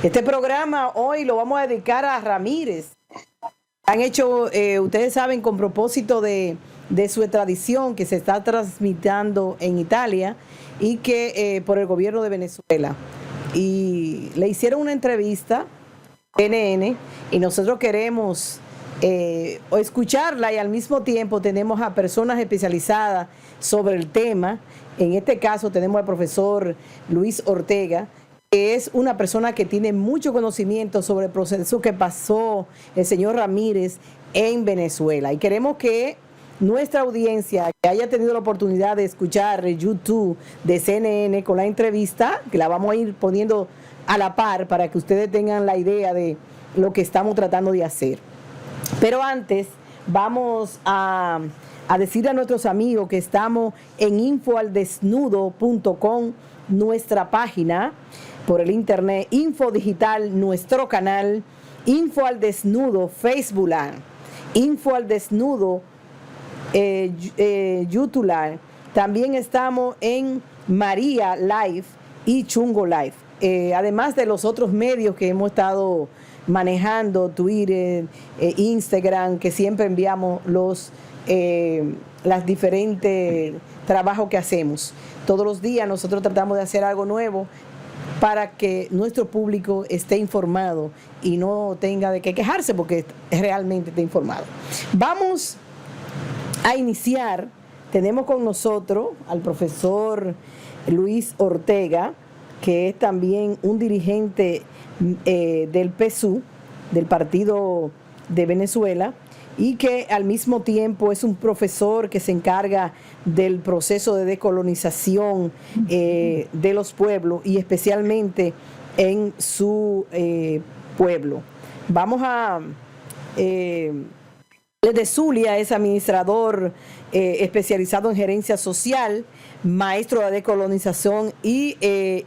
Este programa hoy lo vamos a dedicar a Ramírez. Han hecho, ustedes saben, con propósito de su tradición que se está transmitiendo en Italia y que por el gobierno de Venezuela. Y le hicieron una entrevista a CNN y nosotros queremos escucharla y al mismo tiempo tenemos a personas especializadas sobre el tema. En este caso tenemos al profesor Luis Ortega, que es una persona que tiene mucho conocimiento sobre el proceso que pasó el señor Ramírez en Venezuela. Y queremos que nuestra audiencia, que haya tenido la oportunidad de escuchar el YouTube de CNN con la entrevista, que la vamos a ir poniendo a la par para que ustedes tengan la idea de lo que estamos tratando de hacer. Pero antes vamos a decir a nuestros amigos que estamos en infoaldesnudo.com, nuestra página por el internet, Info Digital, nuestro canal, Info al Desnudo, Facebook Live, Info al Desnudo, YouTube Live. También estamos en María Live y Chungo Live. Además de los otros medios que hemos estado manejando, Twitter, Instagram, que siempre enviamos las diferentes trabajos que hacemos. Todos los días nosotros tratamos de hacer algo nuevo para que nuestro público esté informado y no tenga de qué quejarse porque realmente esté informado. Vamos a iniciar. Tenemos con nosotros al profesor Luis Ortega, que es también un dirigente del PSUV, del Partido de Venezuela, y que al mismo tiempo es un profesor que se encarga del proceso de decolonización de los pueblos y especialmente en su pueblo. Vamos a... de Zulia es administrador especializado en gerencia social, maestro de decolonización y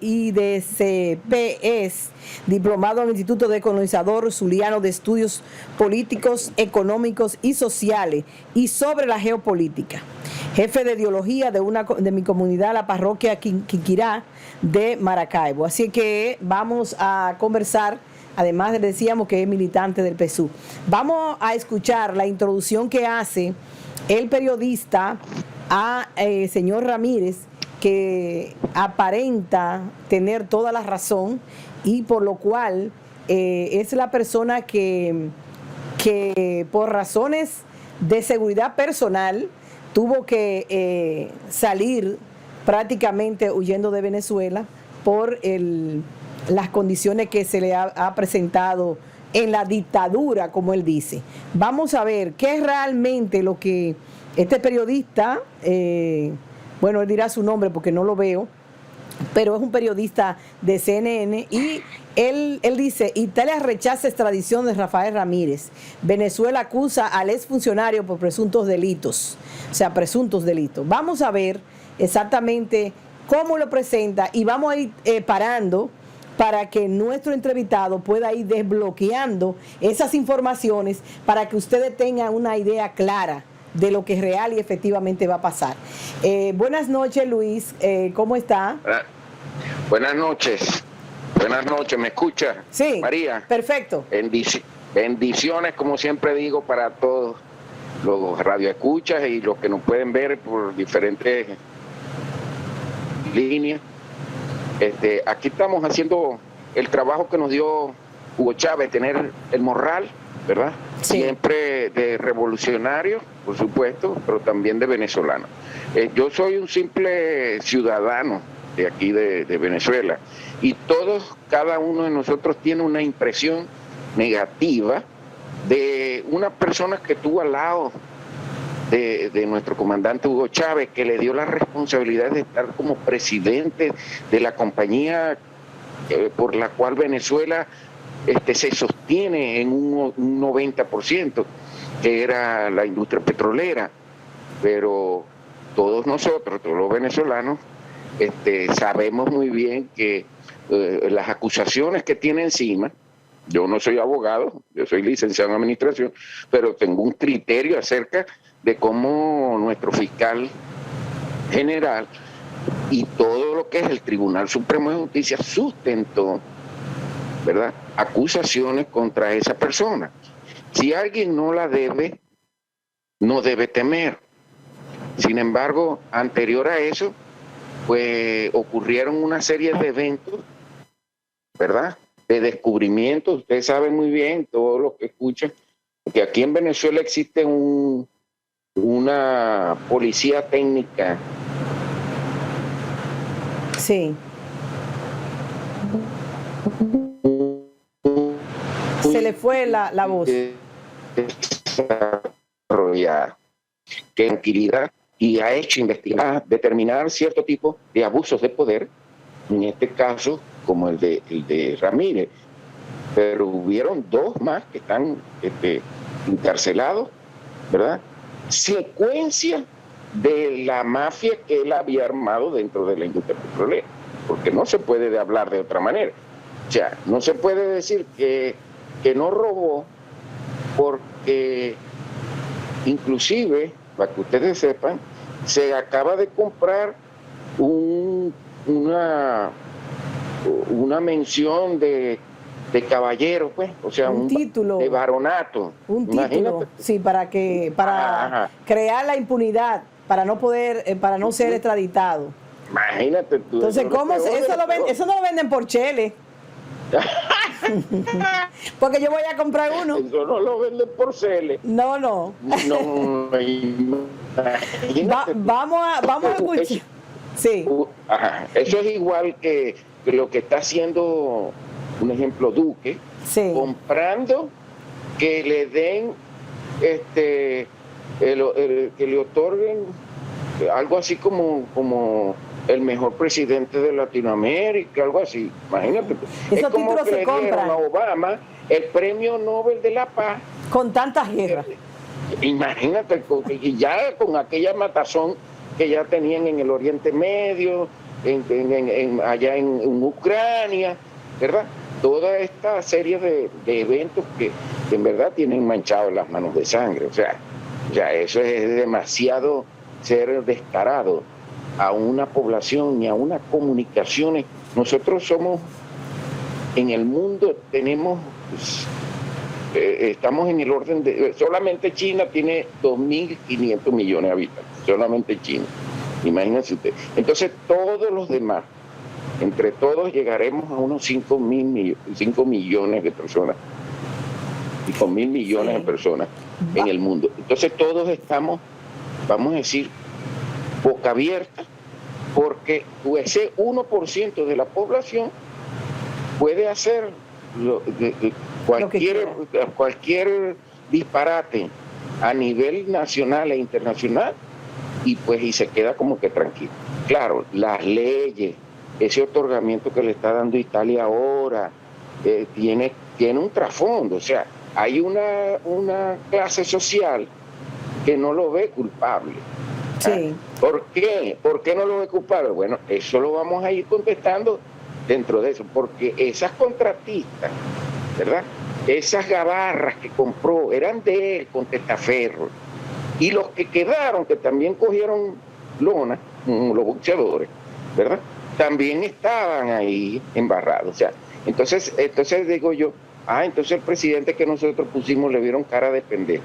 IDCP es diplomado en el Instituto Decolonizador Zuliano de Estudios Políticos, Económicos y Sociales y sobre la geopolítica. Jefe de ideología de mi comunidad, la parroquia Quiquirá de Maracaibo. Así que vamos a conversar. Además, decíamos que es militante del PSUV. Vamos a escuchar la introducción que hace el periodista a señor Ramírez, que aparenta tener toda la razón y por lo cual es la persona que por razones de seguridad personal tuvo que salir prácticamente huyendo de Venezuela por las condiciones que se le ha presentado en la dictadura, como él dice. Vamos a ver qué es realmente lo que este periodista, bueno, él dirá su nombre porque no lo veo, pero es un periodista de CNN y él dice: Italia rechaza extradición de Rafael Ramírez. Venezuela acusa al exfuncionario por presuntos delitos, o sea, presuntos delitos. Vamos a ver exactamente cómo lo presenta y vamos a ir parando para que nuestro entrevistado pueda ir desbloqueando esas informaciones para que ustedes tengan una idea clara de lo que es real y efectivamente va a pasar. Buenas noches, Luis. ¿Cómo está? Buenas noches. Buenas noches. ¿Me escucha? Sí. María. Perfecto. Bendiciones, como siempre digo, para todos los radioescuchas y los que nos pueden ver por diferentes líneas. Aquí estamos haciendo el trabajo que nos dio Hugo Chávez, tener el morral, ¿verdad? Sí. Siempre de revolucionario, por supuesto, pero también de venezolano. Yo soy un simple ciudadano de aquí de Venezuela y cada uno de nosotros tiene una impresión negativa de una persona que estuvo al lado de nuestro comandante Hugo Chávez, que le dio la responsabilidad de estar como presidente de la compañía por la cual Venezuela se sostiene en un 90%, que era la industria petrolera. Pero todos nosotros, todos los venezolanos, sabemos muy bien que las acusaciones que tiene encima, yo no soy abogado, yo soy licenciado en administración, pero tengo un criterio acerca de cómo nuestro fiscal general y todo lo que es el Tribunal Supremo de Justicia sustentó ¿verdad?, acusaciones contra esa persona. Si alguien no la debe, no debe temer. Sin embargo, anterior a eso, pues ocurrieron una serie de eventos, ¿verdad?, de descubrimientos. Ustedes saben muy bien, todos los que escuchan, que aquí en Venezuela existe una policía técnica. Sí. Se le fue la voz. Desarrollar que tranquilidad y ha hecho investigar, determinar cierto tipo de abusos de poder, en este caso como el de Ramírez, pero hubieron dos más que están encarcelados, ¿verdad? Secuencia de la mafia que él había armado dentro de la industria petrolera, porque no se puede hablar de otra manera. O sea, no se puede decir que no robó, porque inclusive, para que ustedes sepan, se acaba de comprar una mención de caballero, pues, o sea, un título de baronato. Un título, sí, para crear la impunidad, para no poder, para no ser extraditado. Imagínate tú. Entonces, ¿cómo eso no lo venden por chele? Porque yo voy a comprar uno. Eso no lo venden por chele. No. Vamos a escuchar. Sí. Eso es igual que lo que está haciendo, un ejemplo, Duque, sí, comprando que le den, que le otorguen algo así como el mejor presidente de Latinoamérica, algo así. Imagínate. Esos es como títulos que se le compran dieron a Obama el premio Nobel de la Paz. Con tantas guerras. Imagínate, y ya con aquella matazón que ya tenían en el Oriente Medio, allá en Ucrania, ¿verdad? Toda esta serie de eventos que en verdad tienen manchado las manos de sangre. O sea, eso es demasiado ser descarado a una población y a unas comunicaciones. Nosotros somos, en el mundo tenemos, estamos en el orden de, solamente China tiene 2.500 millones de habitantes, solamente China. Imagínense usted. Entonces todos los demás, entre todos llegaremos a unos 5 millones de personas, 5.000 millones de personas en el mundo. Entonces todos estamos, vamos a decir, boca abierta, porque ese 1% de la población puede hacer cualquier disparate a nivel nacional e internacional y se queda como que tranquilo. Claro, las leyes, ese otorgamiento que le está dando Italia ahora, tiene un trasfondo. O sea, hay una clase social que no lo ve culpable. Sí. ¿Por qué? ¿Por qué no lo ve culpable? Bueno, eso lo vamos a ir contestando dentro de eso, porque esas contratistas, ¿verdad?, esas gabarras que compró eran de él con testaferro, y los que quedaron, que también cogieron lona, los boxeadores, ¿verdad?, también estaban ahí embarrados. O sea, entonces digo yo, entonces el presidente que nosotros pusimos le vieron cara de pendejo.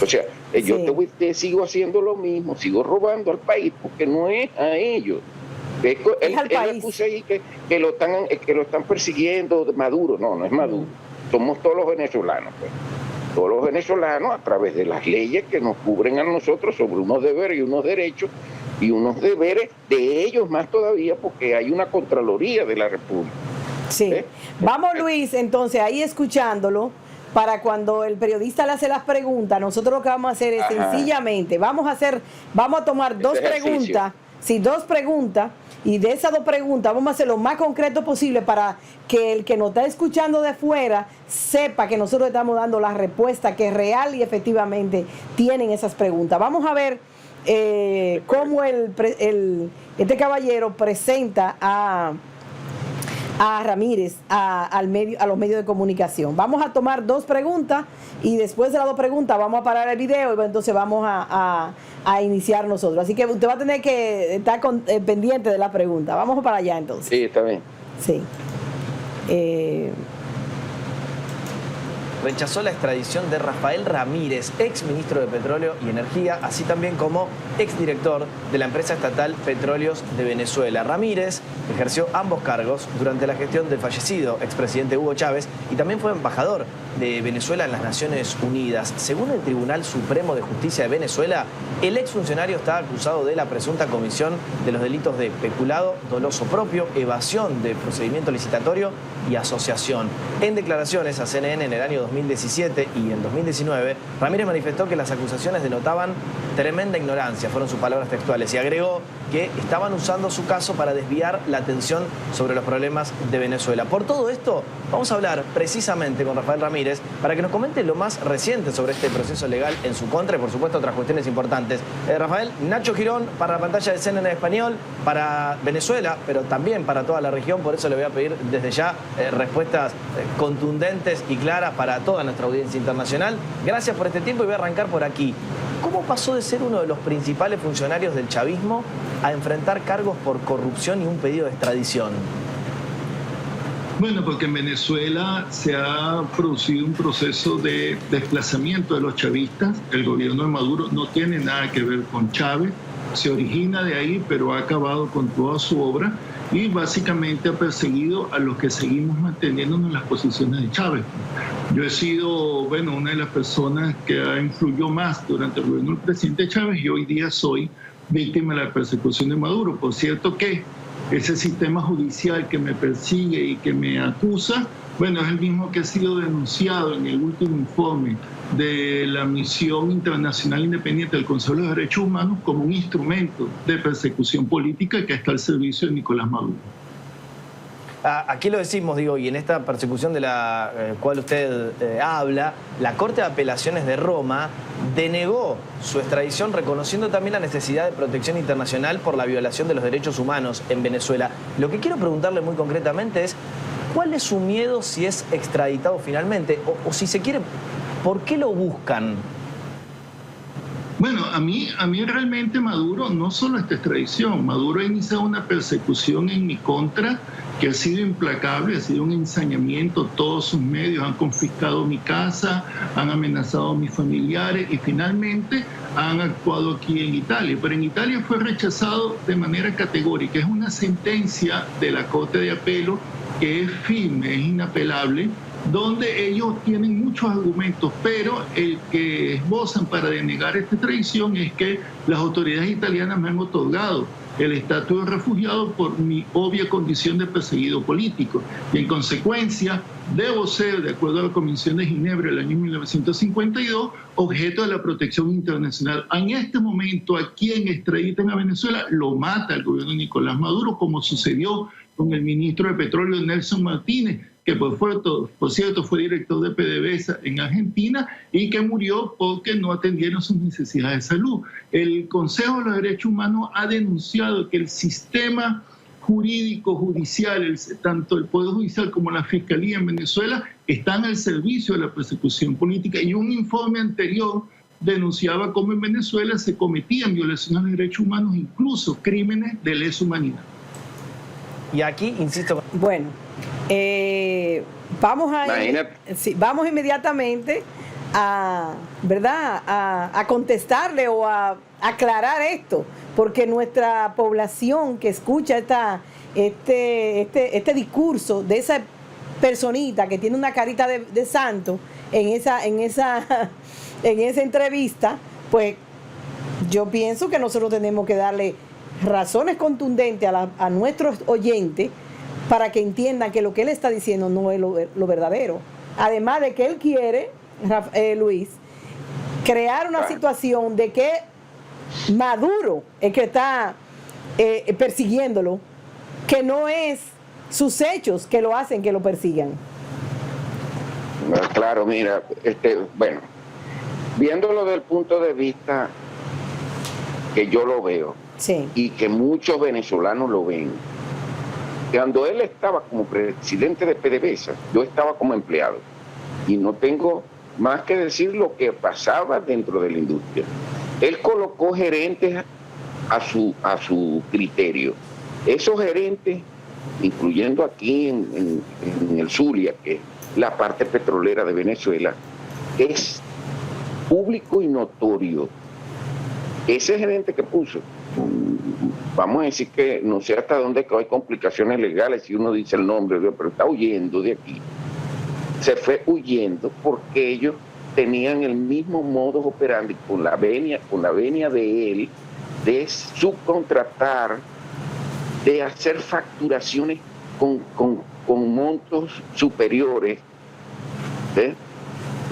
O sea, yo te sigo haciendo lo mismo, sigo robando al país, porque no es a ellos. Él le puse ahí que lo están persiguiendo Maduro. No es Maduro. Somos todos los venezolanos, pues. Todos los venezolanos, a través de las leyes que nos cubren a nosotros sobre unos deberes y unos derechos, y unos deberes de ellos más todavía, porque hay una Contraloría de la República. Sí. Vamos, Luis, entonces, ahí escuchándolo, para cuando el periodista le hace las preguntas, nosotros lo que vamos a hacer es sencillamente, vamos a tomar dos preguntas, y de esas dos preguntas vamos a hacer lo más concreto posible para que el que nos está escuchando de fuera sepa que nosotros estamos dando la respuesta que real y efectivamente tienen esas preguntas. Vamos a ver cómo este caballero presenta a Ramírez a los medios de comunicación. Vamos a tomar dos preguntas y después de las dos preguntas vamos a parar el video y entonces vamos a iniciar nosotros. Así que usted va a tener que estar pendiente de la pregunta. Vamos para allá entonces. Sí, está bien. Sí. rechazó la extradición de Rafael Ramírez, ex ministro de Petróleo y Energía, así también como exdirector de la empresa estatal Petróleos de Venezuela. Ramírez ejerció ambos cargos durante la gestión del fallecido expresidente Hugo Chávez y también fue embajador de Venezuela en las Naciones Unidas. Según el Tribunal Supremo de Justicia de Venezuela, el exfuncionario está acusado de la presunta comisión de los delitos de peculado doloso propio, evasión de procedimiento licitatorio y asociación. En declaraciones a CNN en el año 2017 y en 2019, Ramírez manifestó que las acusaciones denotaban tremenda ignorancia, fueron sus palabras textuales, y agregó que estaban usando su caso para desviar la atención sobre los problemas de Venezuela. Por todo esto, vamos a hablar precisamente con Rafael Ramírez para que nos comente lo más reciente sobre este proceso legal en su contra y, por supuesto, otras cuestiones importantes. Rafael, Nacho Girón para la pantalla de CNN en español, para Venezuela, pero también para toda la región. Por eso le voy a pedir desde ya respuestas contundentes y claras para toda nuestra audiencia internacional. Gracias por este tiempo y voy a arrancar por aquí. ¿Cómo pasó de ser uno de los principales funcionarios del chavismo a enfrentar cargos por corrupción y un pedido de extradición? Bueno, porque en Venezuela se ha producido un proceso de desplazamiento de los chavistas. El gobierno de Maduro no tiene nada que ver con Chávez, se origina de ahí, pero ha acabado con toda su obra y básicamente ha perseguido a los que seguimos manteniéndonos en las posiciones de Chávez. Yo he sido, una de las personas que influyó más durante el gobierno del presidente Chávez y hoy día soy víctima de la persecución de Maduro. Por cierto que ese sistema judicial que me persigue y que me acusa, es el mismo que ha sido denunciado en el último informe de la Misión Internacional Independiente del Consejo de los Derechos Humanos como un instrumento de persecución política que está al servicio de Nicolás Maduro. Aquí lo decimos, y en esta persecución de la cual usted habla, la Corte de Apelaciones de Roma denegó su extradición, reconociendo también la necesidad de protección internacional por la violación de los derechos humanos en Venezuela. Lo que quiero preguntarle muy concretamente es, ¿cuál es su miedo si es extraditado finalmente? O si se quiere, ¿por qué lo buscan? A mí realmente Maduro, no solo esta extradición, Maduro ha iniciado una persecución en mi contra que ha sido implacable, ha sido un ensañamiento, todos sus medios han confiscado mi casa, han amenazado a mis familiares y finalmente han actuado aquí en Italia. Pero en Italia fue rechazado de manera categórica, es una sentencia de la Corte de Apelo que es firme, es inapelable, donde ellos tienen muchos argumentos, pero el que esbozan para denegar esta extradición es que las autoridades italianas me han otorgado el estatus de refugiado por mi obvia condición de perseguido político. Y en consecuencia, debo ser, de acuerdo a la Convención de Ginebra del año 1952, objeto de la protección internacional. En este momento, a quien extraditan a Venezuela, lo mata el gobierno de Nicolás Maduro, como sucedió con el ministro de Petróleo Nelson Martínez, que por cierto fue director de PDVSA en Argentina y que murió porque no atendieron sus necesidades de salud. El Consejo de los Derechos Humanos ha denunciado que el sistema jurídico, judicial, tanto el Poder Judicial como la Fiscalía en Venezuela están al servicio de la persecución política, y un informe anterior denunciaba cómo en Venezuela se cometían violaciones de derechos humanos, incluso crímenes de lesa humanidad. Y aquí, insisto... vamos inmediatamente a contestarle o a aclarar esto, porque nuestra población que escucha este discurso de esa personita que tiene una carita de santo en esa entrevista, pues yo pienso que nosotros tenemos que darle razones contundentes a nuestros oyentes para que entiendan que lo que él está diciendo no es lo verdadero. Además de que él quiere, Luis, crear una situación de que Maduro es que está persiguiéndolo, que no es sus hechos que lo hacen que lo persigan. Claro, mira, viéndolo desde el punto de vista que yo lo veo, sí, y que muchos venezolanos lo ven. Cuando él estaba como presidente de PDVSA, yo estaba como empleado y no tengo más que decir lo que pasaba dentro de la industria. Él colocó gerentes a su criterio. Esos gerentes incluyendo aquí en el Zulia, que es la parte petrolera de Venezuela, es público y notorio. Ese gerente que puso, vamos a decir que no sé hasta dónde hay complicaciones legales si uno dice el nombre, pero está huyendo de aquí. Se fue huyendo porque ellos tenían el mismo modus operandi con la venia de él, de subcontratar, de hacer facturaciones con montos superiores. ¿Sí?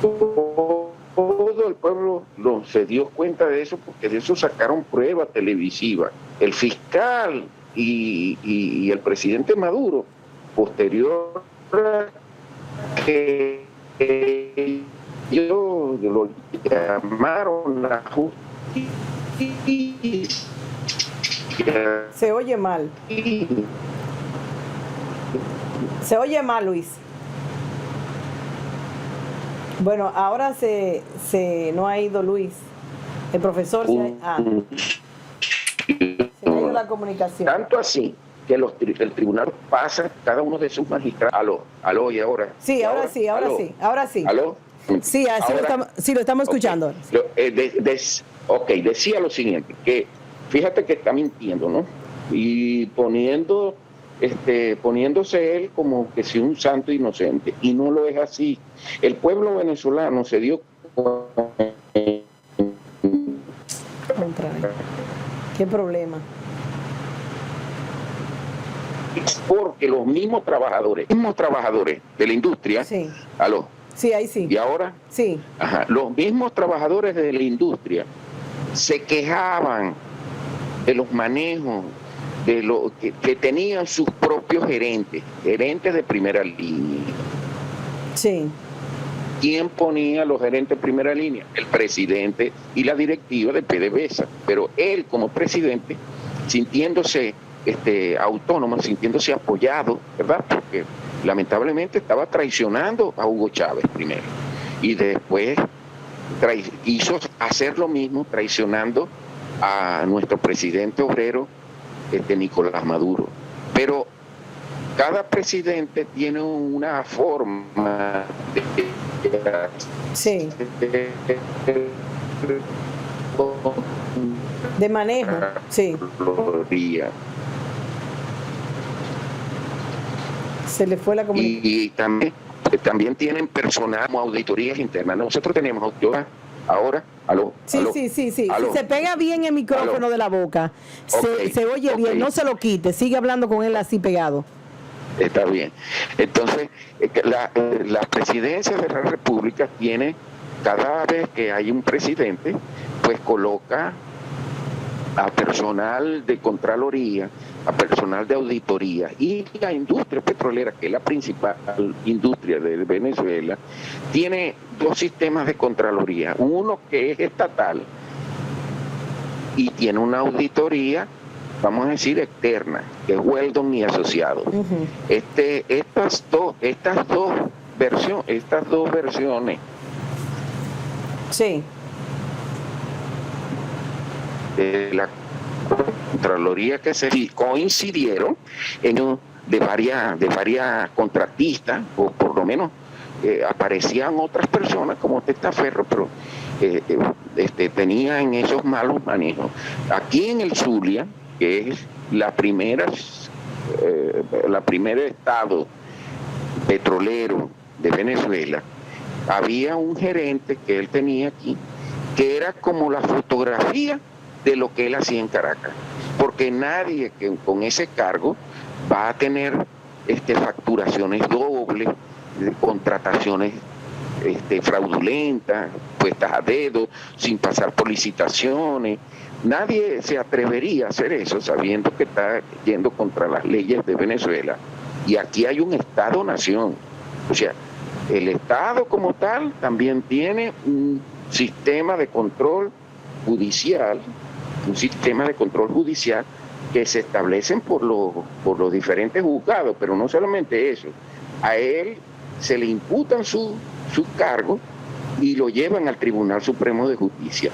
Todo el pueblo se dio cuenta de eso, porque de eso sacaron pruebas televisivas. El fiscal y el presidente Maduro, posterior a que ellos lo llamaron la justicia. Se oye mal. Se oye mal, Luis. Bueno, ahora no ha ido Luis. El profesor se ha ido la comunicación. Tanto así que el tribunal pasa cada uno de sus magistrados. Aló, y ahora. Sí, ahora sí. ¿Aló? Sí, así lo estamos escuchando. Okay. Decía lo siguiente, que fíjate que está mintiendo, ¿no? Y poniéndose él como que si un santo inocente, y no lo es así. El pueblo venezolano se dio ¿Qué problema? Porque los mismos trabajadores de la industria, sí. ¿Aló? Sí, ahí sí. ¿Y ahora? Sí. Ajá. Los mismos trabajadores de la industria se quejaban de los manejos de lo que tenían sus propios gerentes de primera línea. Sí. ¿Quién ponía los gerentes de primera línea? El presidente y la directiva de PDVSA. Pero él, como presidente, sintiéndose autónomo, sintiéndose apoyado, ¿verdad? Porque lamentablemente estaba traicionando a Hugo Chávez primero. Y después hizo hacer lo mismo, traicionando a nuestro presidente obrero, Nicolás Maduro. Pero cada presidente tiene una forma sí. De manejo, sí. Se le fue la comunicación. Y también tienen personal como auditorías internas. Nosotros tenemos ahora. ¿Aló? Sí, ¿Aló? sí. ¿Aló? Si se pega bien el micrófono ¿Aló? de la boca, Okay. se oye bien, no se lo quite, sigue hablando con él así pegado. Está bien. Entonces, la presidencia de la República tiene, cada vez que hay un presidente, pues coloca a personal de Contraloría, a personal de auditoría, y la industria petrolera, que es la principal industria de Venezuela, tiene dos sistemas de Contraloría, uno que es estatal y tiene una auditoría, vamos a decir, externa, que es Weldon y Asociados. Uh-huh. Estas dos versiones sí. de la Contraloría que se coincidieron de varias contratistas, o por lo menos aparecían otras personas como Testaferro, pero tenían esos malos manejos. Aquí en el Zulia, que es el primer estado petrolero de Venezuela, había un gerente que él tenía aquí, que era como la fotografía de lo que él hacía en Caracas, porque nadie que con ese cargo va a tener facturaciones dobles, contrataciones fraudulentas, puestas a dedo, sin pasar por licitaciones. Nadie se atrevería a hacer eso sabiendo que está yendo contra las leyes de Venezuela. Y aquí hay un Estado-nación. O sea, el Estado como tal también tiene un sistema de control judicial, que se establecen por los diferentes juzgados, pero no solamente eso. A él se le imputan sus cargos y lo llevan al Tribunal Supremo de Justicia.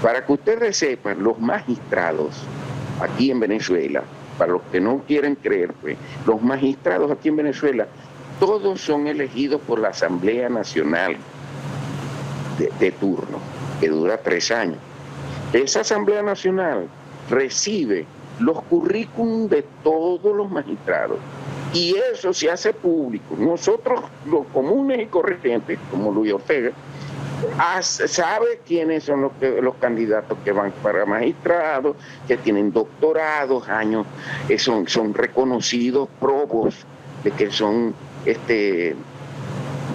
Para que ustedes sepan, los magistrados aquí en Venezuela para los que no quieren creer, pues, los magistrados aquí en Venezuela, todos son elegidos por la Asamblea Nacional de turno, que dura 3 años. Esa Asamblea Nacional recibe los currículum de todos los magistrados y eso se hace público. Nosotros, los comunes y corrientes, como Luis Ortega, sabe quiénes son los candidatos que van para magistrados, que tienen doctorados, años, son reconocidos, probos de que son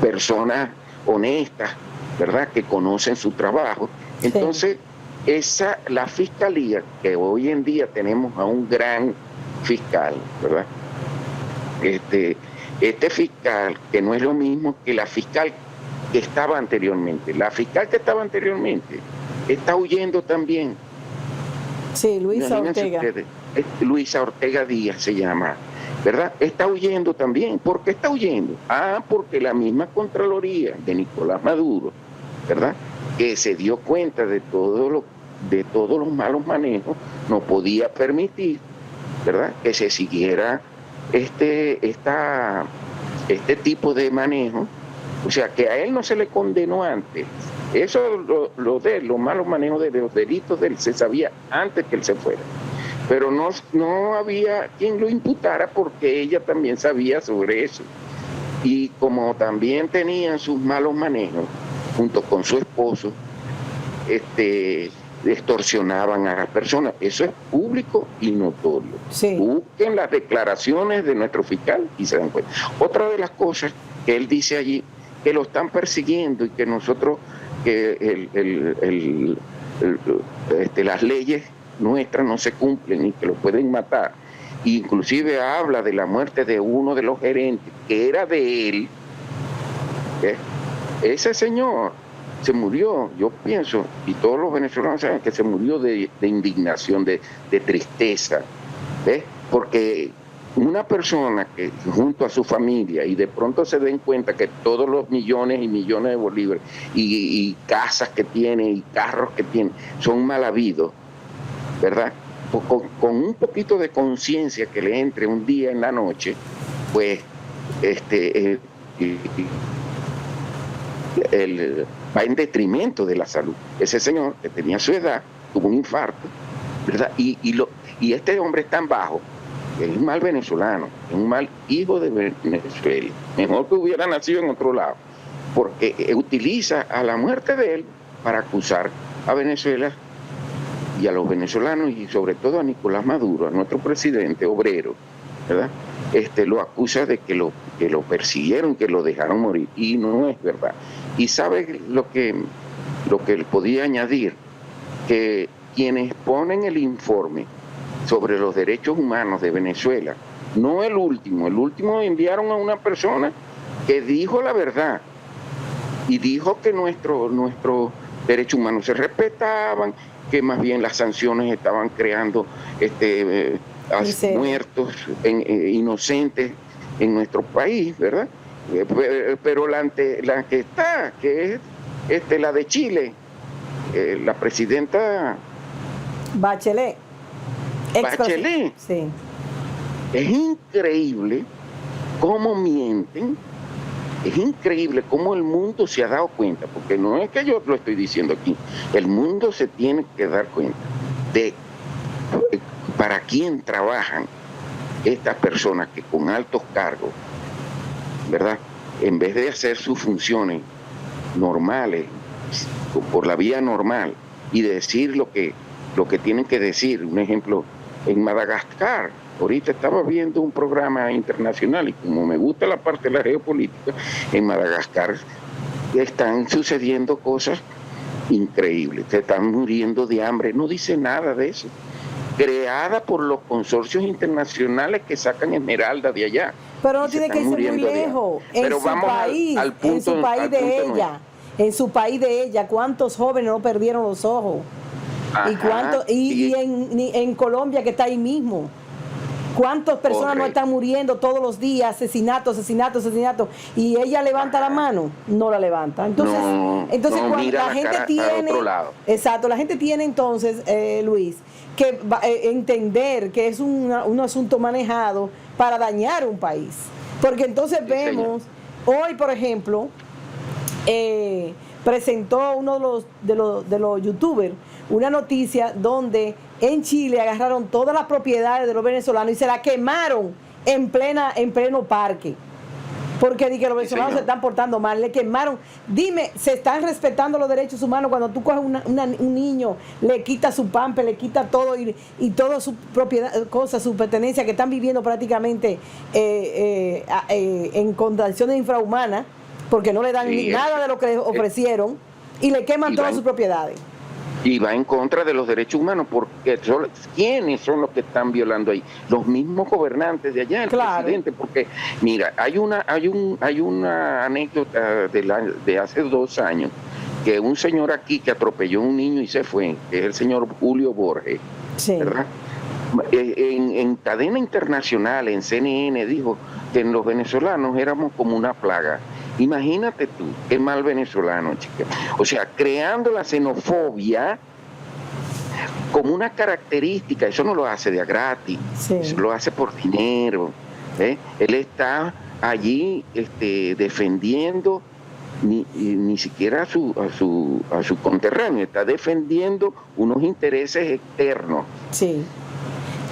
personas honestas, ¿verdad?, que conocen su trabajo. Entonces, la fiscalía, que hoy en día tenemos a un gran fiscal, ¿verdad? Este fiscal, que no es lo mismo que la fiscal que estaba anteriormente. La fiscal que estaba anteriormente está huyendo también. Sí, Luisa Ortega. Luisa Ortega Díaz se llama, ¿verdad? Está huyendo también. ¿Por qué está huyendo? Porque la misma Contraloría de Nicolás Maduro, ¿verdad?, que se dio cuenta de todos los malos manejos, no podía permitir, ¿verdad?, que se siguiera este tipo de manejo. O sea, que a él no se le condenó antes. Eso, los malos manejos de los delitos de él, se sabía antes que él se fuera. Pero no había quien lo imputara porque ella también sabía sobre eso. Y como también tenían sus malos manejos, junto con su esposo, extorsionaban a las personas. Eso es público y notorio. Sí. Busquen las declaraciones de nuestro fiscal y se dan cuenta. Otra de las cosas que él dice allí, que lo están persiguiendo y que nosotros, las leyes nuestras no se cumplen y que lo pueden matar. Inclusive habla de la muerte de uno de los gerentes, que era de él. Ese señor se murió, yo pienso, y todos los venezolanos saben que se murió de indignación, de tristeza, ¿ves? Porque una persona que junto a su familia y de pronto se den cuenta que todos los millones y millones de bolívares y casas que tiene y carros que tiene son mal habidos, ¿verdad? Con un poquito de conciencia que le entre un día en la noche, pues va en detrimento de la salud. Ese señor que tenía su edad tuvo un infarto, ¿verdad? Y este hombre es tan bajo, es un mal venezolano, es un mal hijo de Venezuela. Mejor que hubiera nacido en otro lado, porque utiliza a la muerte de él para acusar a Venezuela y a los venezolanos y sobre todo a Nicolás Maduro, a nuestro presidente obrero, ¿verdad? Lo acusa de que lo persiguieron, que lo dejaron morir, y no es verdad. Y sabe lo que podía añadir, que quienes ponen el informe sobre los derechos humanos de Venezuela, no el último enviaron a una persona que dijo la verdad y dijo que nuestros derechos humanos se respetaban, que más bien las sanciones estaban creando muertos inocentes en nuestro país, ¿verdad? Pero la que está, que es la de Chile, la presidenta Bachelet. Sí. Es increíble cómo mienten, es increíble cómo el mundo se ha dado cuenta, porque no es que yo lo estoy diciendo aquí, el mundo se tiene que dar cuenta de para quién trabajan estas personas que con altos cargos, ¿verdad?, en vez de hacer sus funciones normales, por la vía normal, y decir lo que tienen que decir. Un ejemplo, en Madagascar, ahorita estaba viendo un programa internacional y como me gusta la parte de la geopolítica, en Madagascar están sucediendo cosas increíbles, se están muriendo de hambre, no dice nada de eso, creada por los consorcios internacionales que sacan esmeralda de allá. Pero no tiene que irse muy lejos. En su país de ella, ¿cuántos jóvenes no perdieron los ojos? Ajá, y en Colombia, que está ahí mismo. ¿Cuántas personas no Correcto. están muriendo todos los días? Asesinatos, y ella levanta la mano, no la levanta. Entonces, No, cuando mira la gente cara tiene, al otro lado. exacto, la gente tiene entonces, Luis, que entender que es un asunto manejado para dañar un país. Porque entonces Sí, vemos, hoy por ejemplo, presentó uno de los youtubers una noticia donde en Chile agarraron todas las propiedades de los venezolanos y se las quemaron en pleno parque. Porque di que los venezolanos se están portando mal, le quemaron. Dime, ¿se están respetando los derechos humanos cuando tú coges un niño, le quitas su pampe, le quitas todo y todas sus propiedades, cosas, sus pertenencias que están viviendo prácticamente en condiciones infrahumanas, porque no le dan nada de lo que les ofrecieron y le queman todas sus propiedades? Y va en contra de los derechos humanos, porque ¿quiénes son los que están violando ahí? Los mismos gobernantes de allá, el presidente, porque mira, hay una anécdota de hace 2 años, que un señor aquí que atropelló a un niño y se fue, que es el señor Julio Borges, sí, ¿verdad? En cadena internacional, en CNN, dijo que los venezolanos éramos como una plaga. Imagínate tú, qué mal venezolano, chica. O sea, creando la xenofobia como una característica, eso no lo hace de a gratis, eso lo hace por dinero. Él está allí defendiendo ni siquiera a su conterráneo, está defendiendo unos intereses externos. Sí.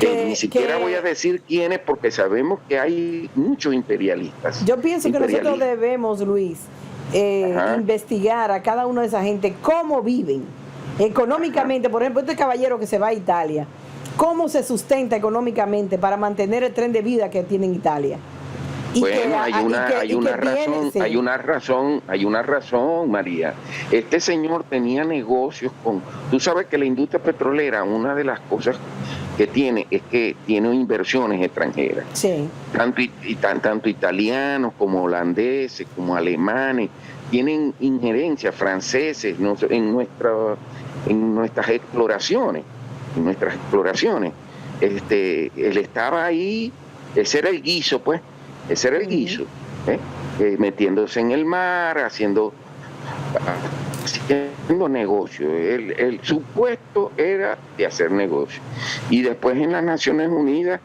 Ni siquiera voy a decir quiénes, porque sabemos que hay muchos imperialistas. Yo pienso que nosotros debemos, Luis, investigar a cada una de esa gente cómo viven económicamente. Por ejemplo, este caballero que se va a Italia, ¿cómo se sustenta económicamente para mantener el tren de vida que tiene en Italia? Bueno, hay una razón, María. Este señor tenía negocios tú sabes que la industria petrolera, una de las cosas que tiene es que tiene inversiones extranjeras. Sí. Tanto italianos como holandeses, como alemanes, tienen injerencias, franceses en nuestras exploraciones. Él estaba ahí, ese era el guiso, pues. Ese era el guiso, metiéndose en el mar, haciendo negocio. Su puesto era de hacer negocio. Y después en las Naciones Unidas,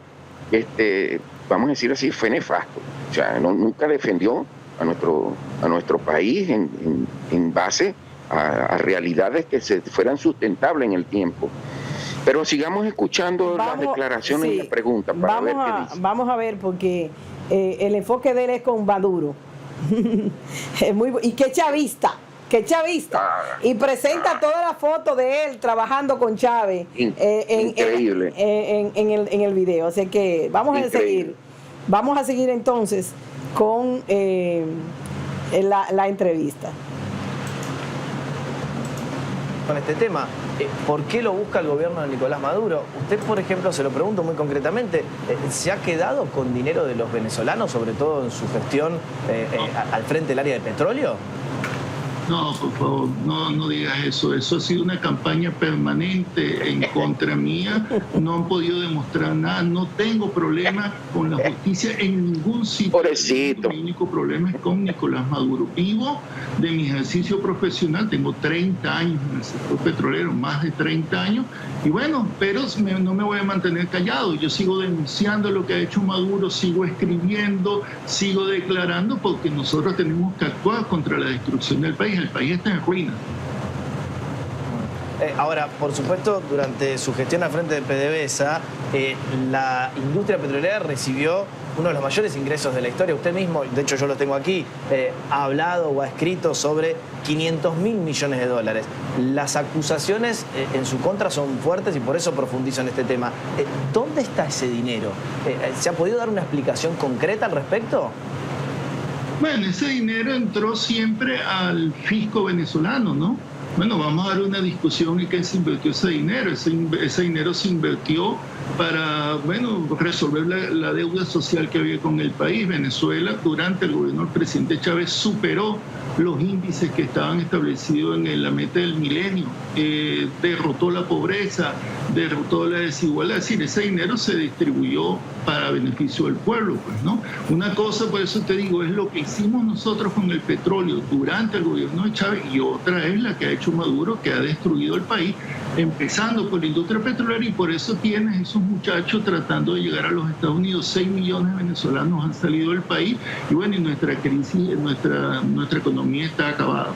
vamos a decir así, fue nefasto. O sea, nunca defendió a nuestro país en base a realidades que se fueran sustentables en el tiempo. Pero sigamos escuchando las declaraciones y las preguntas para ver qué dice. Vamos a ver, porque el enfoque de él es con Maduro. Y qué chavista. Y presenta toda la foto de él trabajando con Chávez increíble. En el video. Así que vamos a seguir entonces con la entrevista. Con este tema, ¿por qué lo busca el gobierno de Nicolás Maduro? Usted, por ejemplo, se lo pregunto muy concretamente, ¿se ha quedado con dinero de los venezolanos, sobre todo en su gestión al frente del área de petróleo? No, por favor, no digas eso. Eso ha sido una campaña permanente en contra mía. No han podido demostrar nada. No tengo problema con la justicia en ningún sitio. Pobrecito. Mi único problema es con Nicolás Maduro. Vivo de mi ejercicio profesional. Tengo 30 años en el sector petrolero, más de 30 años. Y bueno, pero no me voy a mantener callado. Yo sigo denunciando lo que ha hecho Maduro, sigo escribiendo, sigo declarando, porque nosotros tenemos que actuar contra la destrucción del país. El país está en ruina. Ahora, por supuesto, durante su gestión al frente de PDVSA, la industria petrolera recibió uno de los mayores ingresos de la historia. Usted mismo, de hecho yo lo tengo aquí, ha hablado o ha escrito sobre 500.000 millones de dólares. Las acusaciones en su contra son fuertes y por eso profundizo en este tema. ¿Dónde está ese dinero? ¿Se ha podido dar una explicación concreta al respecto? Bueno, ese dinero entró siempre al fisco venezolano, ¿no? Bueno, vamos a dar una discusión en qué se invirtió ese dinero. Ese dinero se invirtió para, resolver la deuda social que había con el país. Venezuela, durante el gobierno del presidente Chávez, superó los índices que estaban establecidos en la meta del milenio, derrotó la pobreza, de toda la desigualdad. Es decir, ese dinero se distribuyó para beneficio del pueblo, pues, ¿no? Una cosa, por eso te digo, es lo que hicimos nosotros con el petróleo durante el gobierno de Chávez, y otra es la que ha hecho Maduro, que ha destruido el país, empezando por la industria petrolera, y por eso tienes esos muchachos tratando de llegar a los Estados Unidos. 6 millones de venezolanos han salido del país, y bueno, y nuestra crisis, nuestra economía está acabada.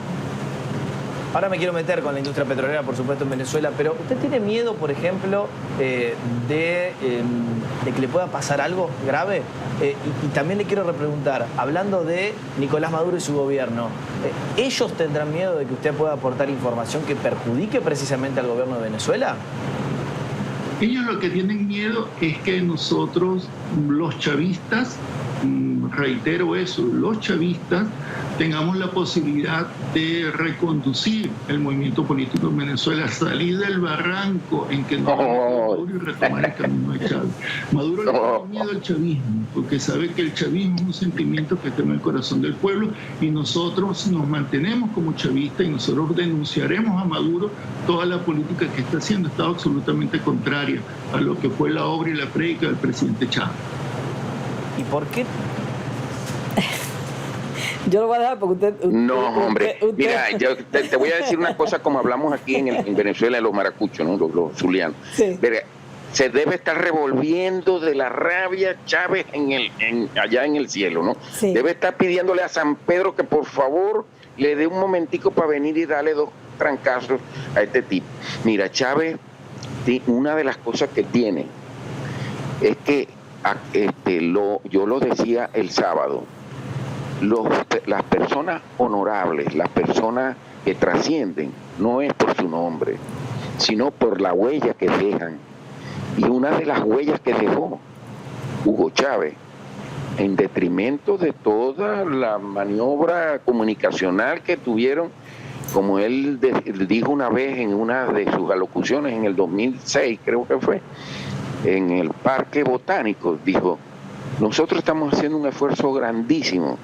Ahora me quiero meter con la industria petrolera, por supuesto, en Venezuela, pero ¿usted tiene miedo, por ejemplo, de que le pueda pasar algo grave? Y también le quiero repreguntar, hablando de Nicolás Maduro y su gobierno, ¿ellos tendrán miedo de que usted pueda aportar información que perjudique precisamente al gobierno de Venezuela? Ellos lo que tienen miedo es que nosotros, los chavistas, reitero eso, los chavistas tengamos la posibilidad de reconducir el movimiento político en Venezuela, salir del barranco en que no Maduro y retomar el camino de Chávez. Maduro le tiene miedo al chavismo, porque sabe que el chavismo es un sentimiento que está en el corazón del pueblo, y nosotros nos mantenemos como chavistas y nosotros denunciaremos a Maduro toda la política que está haciendo. Está absolutamente contraria a lo que fue la obra y la prédica del presidente Chávez. ¿Y por qué? Yo lo voy a dejar porque usted... No, hombre. Mira, yo te voy a decir una cosa como hablamos aquí en Venezuela, en los maracuchos, ¿no? Los zulianos. Sí. Se debe estar revolviendo de la rabia Chávez allá en el cielo, ¿no? Sí. Debe estar pidiéndole a San Pedro que por favor le dé un momentico para venir y darle 2 trancazos a este tipo. Mira, Chávez, una de las cosas que tiene es que yo lo decía el sábado, las personas honorables, las personas que trascienden, no es por su nombre, sino por la huella que dejan. Y una de las huellas que dejó Hugo Chávez, en detrimento de toda la maniobra comunicacional que tuvieron, como él dijo una vez en una de sus alocuciones en el 2006, creo que fue, en el Parque Botánico, dijo: nosotros estamos haciendo un esfuerzo grandísimo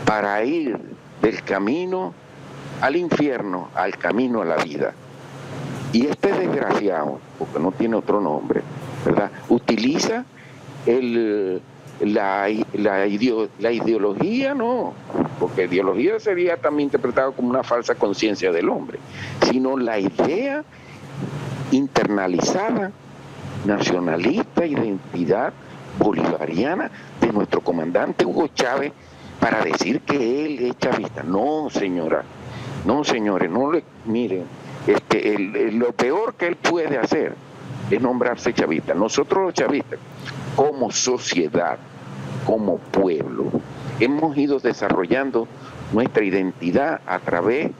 para ir del camino al infierno al camino a la vida. Y este desgraciado, porque no tiene otro nombre, ¿verdad?, utiliza la ideología, no, porque ideología sería también interpretado como una falsa conciencia del hombre, sino la idea internalizada, nacionalista, identidad bolivariana de nuestro comandante Hugo Chávez, para decir que él es chavista. No, señora, no, señores, no le miren, lo peor que él puede hacer es nombrarse chavista. Nosotros los chavistas, como sociedad, como pueblo, hemos ido desarrollando nuestra identidad a través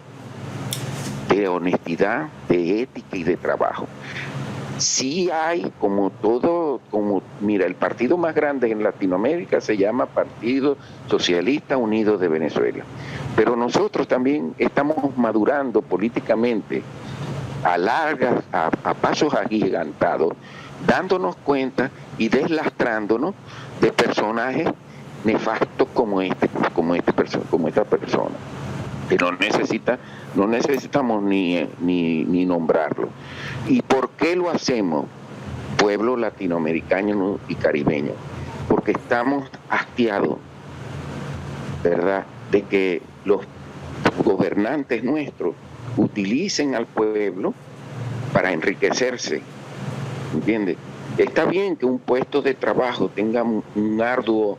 de honestidad, de ética y de trabajo. Sí hay, mira, el partido más grande en Latinoamérica se llama Partido Socialista Unido de Venezuela, pero nosotros también estamos madurando políticamente a pasos agigantados, dándonos cuenta y deslastrándonos de personajes nefastos como esta persona, que no necesitamos ni nombrarlo. ¿Y por qué lo hacemos, pueblo latinoamericano y caribeño? Porque estamos hastiados, ¿verdad?, de que los gobernantes nuestros utilicen al pueblo para enriquecerse, ¿entiendes? Está bien que un puesto de trabajo tenga un arduo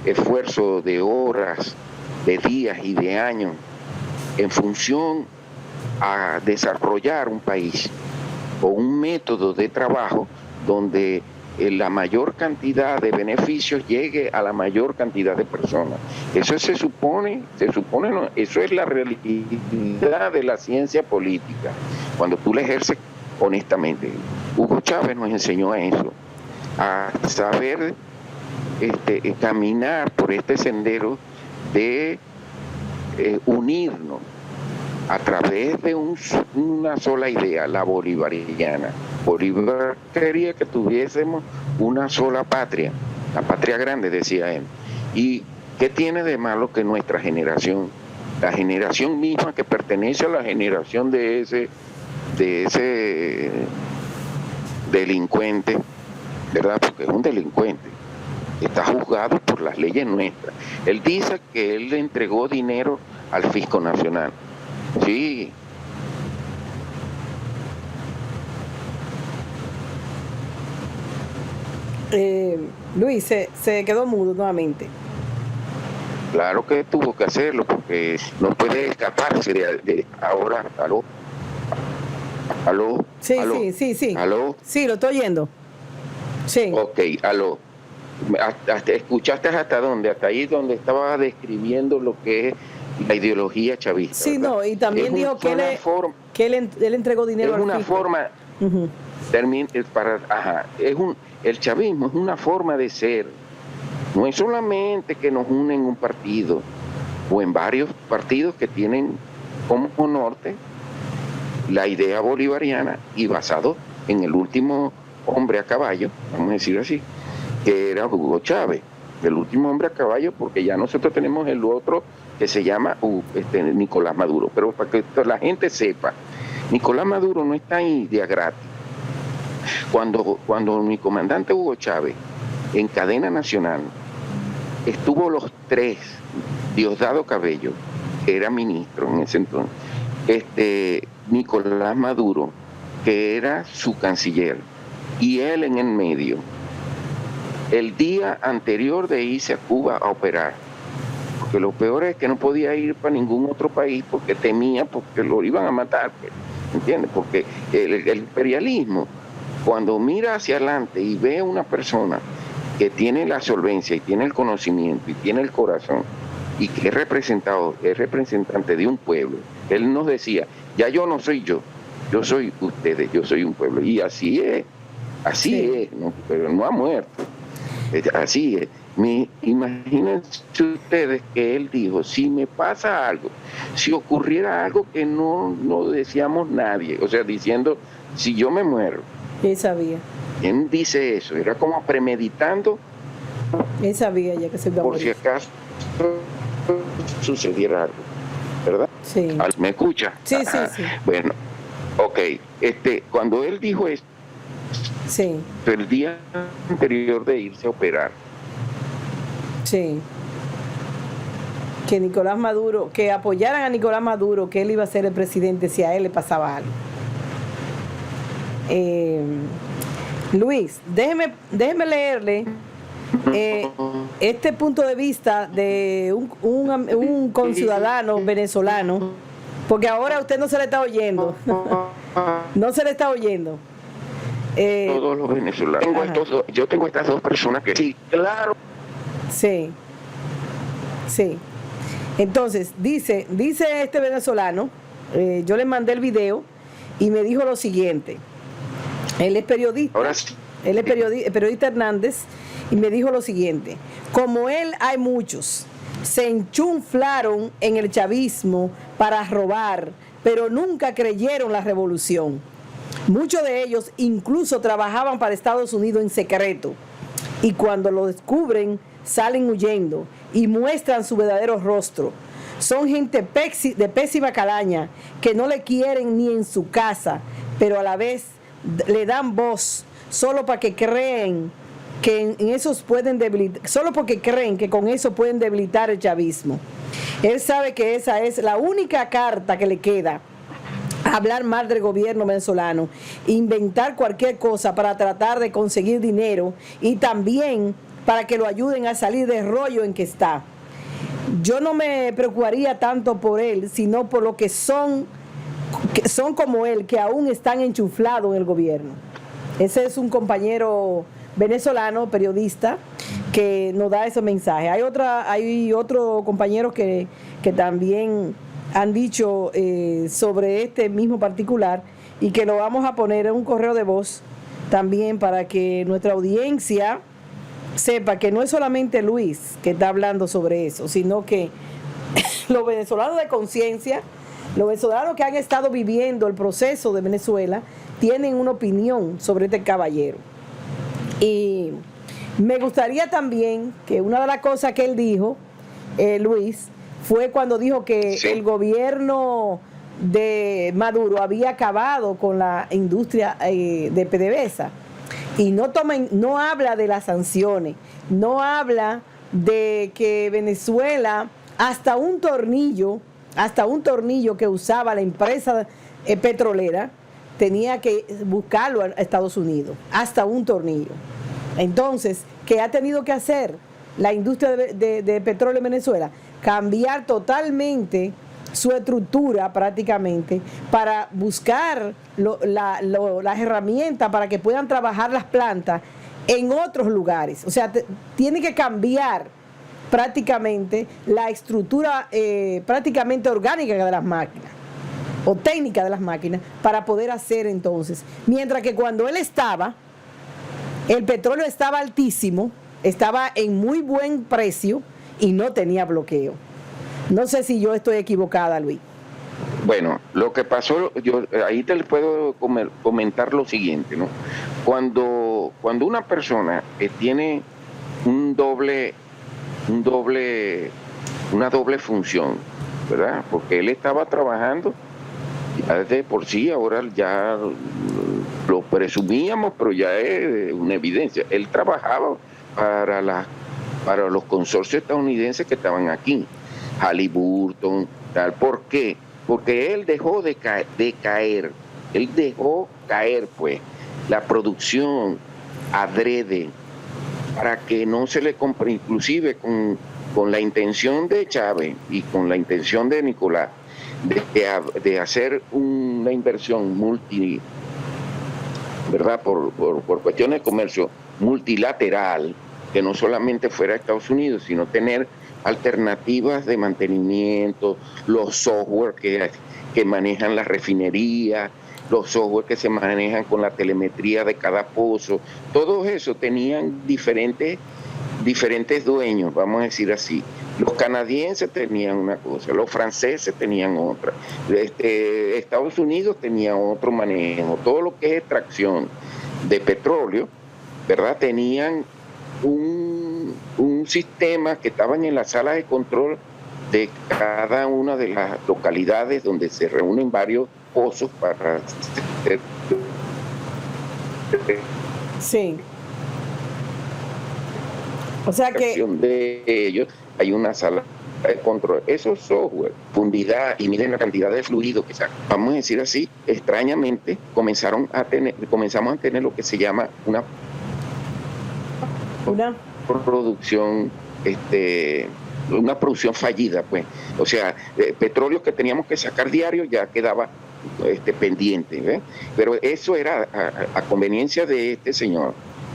esfuerzo de horas, de días y de años en función a desarrollar un país o un método de trabajo donde la mayor cantidad de beneficios llegue a la mayor cantidad de personas. Eso se supone no, eso es la realidad de la ciencia política, cuando tú la ejerces honestamente. Hugo Chávez nos enseñó a eso, a saber caminar por este sendero de unirnos a través de una sola idea, la bolivariana. Bolívar quería que tuviésemos una sola patria, la patria grande, decía él. ¿Y qué tiene de malo que nuestra generación, la generación misma que pertenece a la generación de delincuente, ¿verdad? Porque es un delincuente. Está juzgado por las leyes nuestras. Él dice que él le entregó dinero al Fisco Nacional. Sí. Luis, se quedó mudo nuevamente. Claro que tuvo que hacerlo porque no puede escaparse de ahora. ¿Aló? ¿Aló? Sí, ¿Aló? sí. ¿Aló? Sí, lo estoy oyendo. Sí. Ok, aló. ¿Escuchaste hasta dónde? Hasta ahí donde estaba describiendo lo que es la ideología chavista. Sí, ¿verdad? no, y también dijo que él entregó dinero al fisco. Es una forma, el chavismo es una forma de ser. No es solamente que nos unen un partido o en varios partidos que tienen como norte la idea bolivariana y basado en el último hombre a caballo, vamos a decir así, que era Hugo Chávez, el último hombre a caballo, porque ya nosotros tenemos el otro que se llama Nicolás Maduro. Pero para que la gente sepa, Nicolás Maduro no está ahí de a gratis. Cuando mi comandante Hugo Chávez en cadena nacional estuvo los tres, Diosdado Cabello, que era ministro en ese entonces, Nicolás Maduro, que era su canciller, y él en el medio, el día anterior de irse a Cuba a operar, porque lo peor es que no podía ir para ningún otro país porque temía, porque lo iban a matar, ¿entiendes? Porque el imperialismo, cuando mira hacia adelante y ve a una persona que tiene la solvencia y tiene el conocimiento y tiene el corazón y que es representante de un pueblo, él nos decía, ya yo no soy yo soy ustedes, yo soy un pueblo. Y así es, ¿no? Pero no ha muerto. Así es. Imagínense ustedes que él dijo, si me pasa algo, si ocurriera algo que no deseamos nadie, o sea, diciendo, si yo me muero. Él sabía. ¿Quién dice eso? Era como premeditando. Él sabía ya que se iba a morir. Por si acaso sucediera algo, ¿verdad? Sí. ¿Me escucha? Sí. Bueno, ok. Cuando él dijo esto, sí, el día anterior de irse a operar, sí, que Nicolás Maduro, que apoyaran a Nicolás Maduro, que él iba a ser el presidente si a él le pasaba algo. Luis, déjeme leerle este punto de vista de un conciudadano venezolano, porque ahora a usted no se le está oyendo. No se le está oyendo. Todos los venezolanos. Yo tengo estas dos personas que sí, claro. Sí. Entonces, dice este venezolano, yo le mandé el video y me dijo lo siguiente. Él es periodista. Ahora sí. Él es periodista Hernández y me dijo lo siguiente: como él hay muchos, se enchuflaron en el chavismo para robar, pero nunca creyeron la revolución. Muchos de ellos incluso trabajaban para Estados Unidos en secreto y cuando lo descubren salen huyendo y muestran su verdadero rostro. Son gente de pésima calaña que no le quieren ni en su casa, pero a la vez le dan voz solo para que creen que en esos pueden debilitar, solo porque creen que con eso pueden debilitar el chavismo. Él sabe que esa es la única carta que le queda: hablar mal del gobierno venezolano, inventar cualquier cosa para tratar de conseguir dinero y también para que lo ayuden a salir del rollo en que está. Yo no me preocuparía tanto por él, sino por lo que son como él, que aún están enchuflados en el gobierno. Ese es un compañero venezolano, periodista, que nos da ese mensaje. Hay otros compañeros que también han dicho sobre este mismo particular y que lo vamos a poner en un correo de voz también para que nuestra audiencia sepa que no es solamente Luis que está hablando sobre eso, sino que los venezolanos de conciencia, los venezolanos que han estado viviendo el proceso de Venezuela, tienen una opinión sobre este caballero. Y me gustaría también que una de las cosas que él dijo, Luis, fue cuando dijo que el gobierno de Maduro había acabado con la industria de PDVSA. Y no habla de las sanciones, no habla de que Venezuela, hasta un tornillo que usaba la empresa petrolera, tenía que buscarlo a Estados Unidos, hasta un tornillo. Entonces, ¿qué ha tenido que hacer la industria de petróleo en Venezuela? Cambiar totalmente su estructura prácticamente para buscar las herramientas para que puedan trabajar las plantas en otros lugares. O sea, tiene que cambiar prácticamente la estructura prácticamente orgánica de las máquinas o técnica de las máquinas para poder hacer entonces. Mientras que cuando él estaba, el petróleo estaba altísimo, estaba en muy buen precio y no tenía bloqueo. No sé si yo estoy equivocada, Luis. Bueno, lo que pasó, yo ahí te puedo comentar lo siguiente, ¿no? Cuando una persona tiene una doble función, ¿verdad? Porque él estaba trabajando ya de por sí, ahora ya lo presumíamos, pero ya es una evidencia. Él trabajaba para los consorcios estadounidenses que estaban aquí. Halliburton, tal. ¿Por qué? Porque él dejó de caer, él dejó caer pues la producción adrede para que no se le compre, inclusive con la intención de Chávez y con la intención de Nicolás de hacer una inversión ¿verdad? Por cuestiones de comercio multilateral, que no solamente fuera Estados Unidos, sino tener alternativas de mantenimiento, los software que manejan la refinería, los software que se manejan con la telemetría de cada pozo, todo eso tenían diferentes dueños, vamos a decir así. Los canadienses tenían una cosa, los franceses tenían otra, Estados Unidos tenía otro manejo, todo lo que es extracción de petróleo, ¿verdad? Tenían un sistema que estaban en la sala de control de cada una de las localidades donde se reúnen varios pozos para hacer... Sí. O sea que de ellos hay una sala de control. Esos software, profundidad y miden la cantidad de fluido que sacan. Vamos a decir así, extrañamente comenzamos a tener lo que se llama una producción, una producción fallida, pues. O sea, petróleo que teníamos que sacar diario ya quedaba pendiente, ¿ves? Pero eso era a conveniencia de este señor.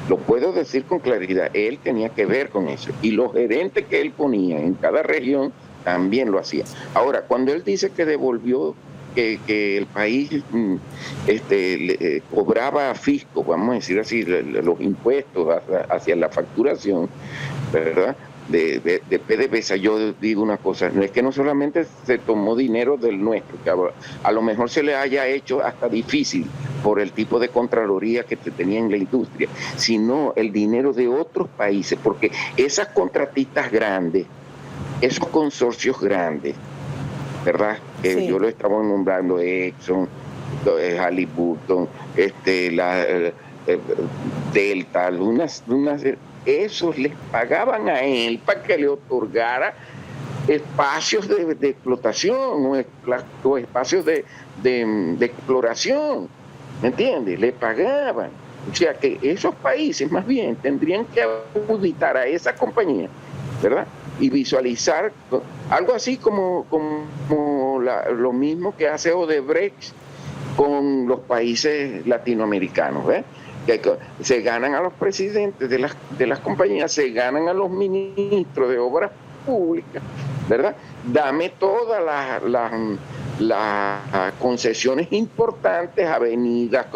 Lo puedo decir con claridad, él tenía que ver con eso. Y los gerentes que él ponía en cada región también lo hacían. Ahora, cuando él dice que devolvió, que el país cobraba fisco, vamos a decir así, los impuestos hacia la facturación, ¿verdad?, de PDVSA, yo digo una cosa, no es que no solamente se tomó dinero del nuestro, que a lo mejor se le haya hecho hasta difícil por el tipo de contraloría que tenía en la industria, sino el dinero de otros países, porque esas contratistas grandes, esos consorcios grandes, ¿verdad? Sí. Yo lo estaba nombrando, Exxon, Halliburton, Delta, esos les pagaban a él para que le otorgara espacios de explotación o espacios de exploración, ¿me entiendes? Le pagaban. O sea que esos países más bien tendrían que auditar a esa compañía, ¿verdad? Y visualizar algo así como lo mismo que hace Odebrecht con los países latinoamericanos, ¿ves? Que se ganan a los presidentes de las compañías, se ganan a los ministros de obras públicas, ¿verdad? Dame todas las concesiones importantes, avenidas,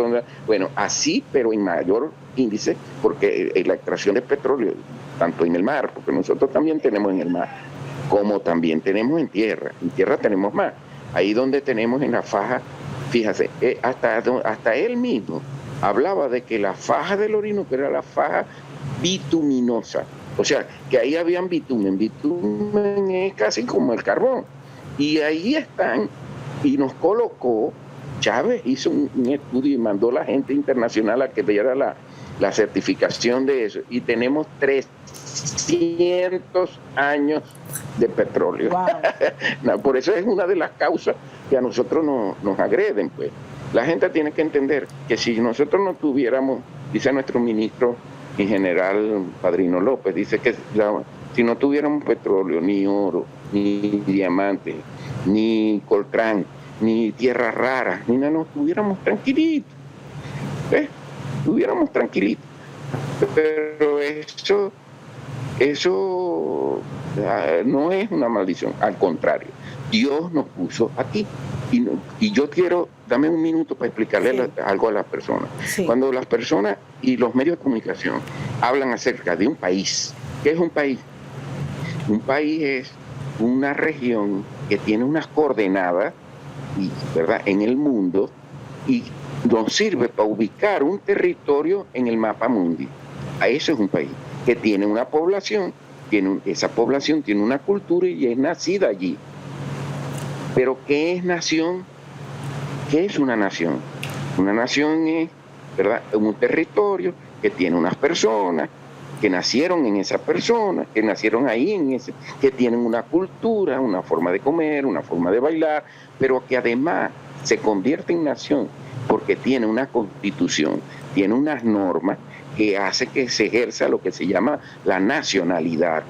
bueno, así, pero en mayor índice, porque la extracción de petróleo, tanto en el mar, porque nosotros también tenemos en el mar, como también tenemos en tierra tenemos más. Ahí donde tenemos en la faja, fíjate, hasta él mismo hablaba de que la faja del Orinoco era la faja bituminosa, o sea, que ahí habían bitumen es casi como el carbón, y ahí están y nos colocó. Chávez hizo un estudio y mandó a la gente internacional a que diera la certificación de eso, y tenemos 300 años de petróleo. Wow. No, por eso es una de las causas que a nosotros nos agreden, pues. La gente tiene que entender que si nosotros no tuviéramos, dice nuestro ministro en general, Padrino López, dice que si no tuviéramos petróleo, ni oro, ni diamantes, ni coltrán, ni tierras raras, ni nada, no estuviéramos tranquilitos. Estuviéramos tranquilitos. Pero eso no es una maldición, al contrario, Dios nos puso aquí. Y yo quiero, dame un minuto para explicarle algo a las personas. Sí. Cuando las personas y los medios de comunicación hablan acerca de un país, ¿qué es un país? Un país es una región que tiene unas coordenadas, ¿verdad?, en el mundo, y nos sirve para ubicar un territorio en el mapa mundi. A eso es un país que tiene una población, esa población tiene una cultura y es nacida allí. Pero ¿qué es nación? ¿Qué es una nación? Una nación es, ¿verdad?, un territorio que tiene unas personas que nacieron en esa persona, que nacieron ahí, que tienen una cultura, una forma de comer, una forma de bailar, pero que además se convierte en nación porque tiene una constitución, tiene unas normas que hace que se ejerza lo que se llama la nacionalidad.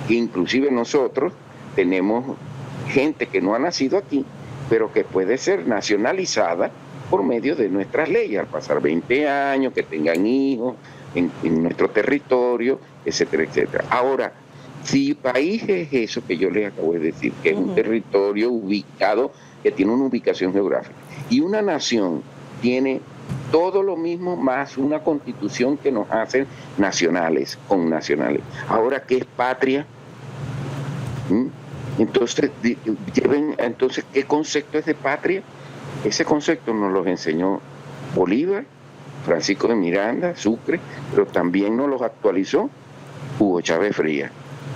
Inclusive nosotros tenemos gente que no ha nacido aquí, pero que puede ser nacionalizada por medio de nuestras leyes, al pasar 20 años, que tengan hijos en nuestro territorio, etcétera, etcétera. Ahora, si país es eso que yo les acabo de decir, que es un territorio ubicado, que tiene una ubicación geográfica, y una nación tiene todo lo mismo más una constitución que nos hace nacionales, con nacionales. Ahora, ¿qué es patria? Entonces, ¿qué concepto es de patria? Ese concepto nos lo enseñó Bolívar, Francisco de Miranda, Sucre, pero también nos los actualizó Hugo Chávez Frías.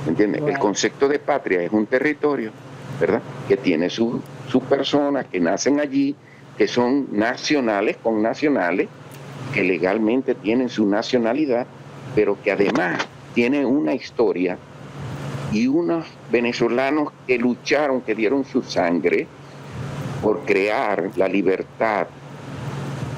¿Entiendes? Wow. El concepto de patria es un territorio, ¿verdad?, que tiene sus personas que nacen allí, que son nacionales con nacionales, que legalmente tienen su nacionalidad, pero que además tienen una historia, y unos venezolanos que lucharon, que dieron su sangre por crear la libertad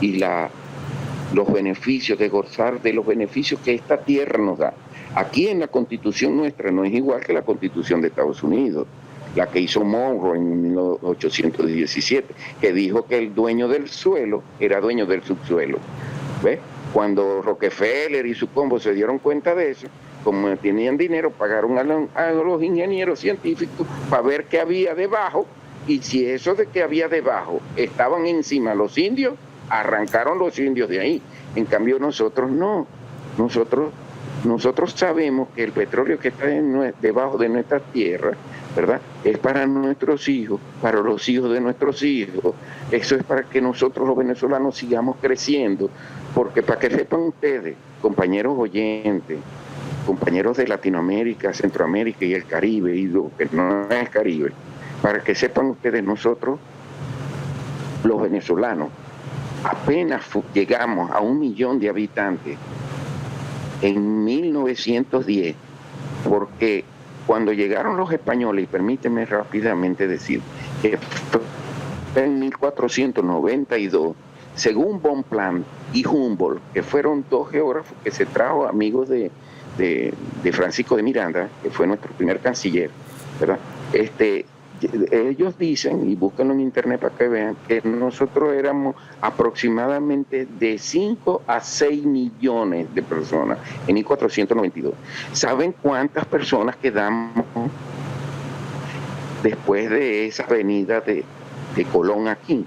y los beneficios, de gozar de los beneficios que esta tierra nos da. Aquí en la Constitución nuestra no es igual que la Constitución de Estados Unidos, la que hizo Monroe en 1817, que dijo que el dueño del suelo era dueño del subsuelo. ¿Ves? Cuando Rockefeller y su combo se dieron cuenta de eso, como tenían dinero, pagaron a los ingenieros científicos para ver qué había debajo, y si eso de que había debajo estaban encima los indios, arrancaron los indios de ahí. En cambio nosotros no, nosotros sabemos que el petróleo que está debajo de nuestras tierras, ¿verdad?, es para nuestros hijos, para los hijos de nuestros hijos. Eso es para que nosotros los venezolanos sigamos creciendo, porque para que sepan ustedes, compañeros oyentes, compañeros de Latinoamérica, Centroamérica y el Caribe, y lo que no es Caribe, para que sepan ustedes, nosotros, los venezolanos, apenas llegamos a 1 millón de habitantes en 1910, porque cuando llegaron los españoles, y permíteme rápidamente decir, que en 1492, según Bonpland y Humboldt, que fueron 2 geógrafos que se trajo, amigos de Francisco de Miranda, que fue nuestro primer canciller, ¿verdad? Ellos dicen, y búsquenlo en internet para que vean, que nosotros éramos aproximadamente de 5 a 6 millones de personas en 1492. ¿Saben cuántas personas quedamos después de esa venida de Colón aquí?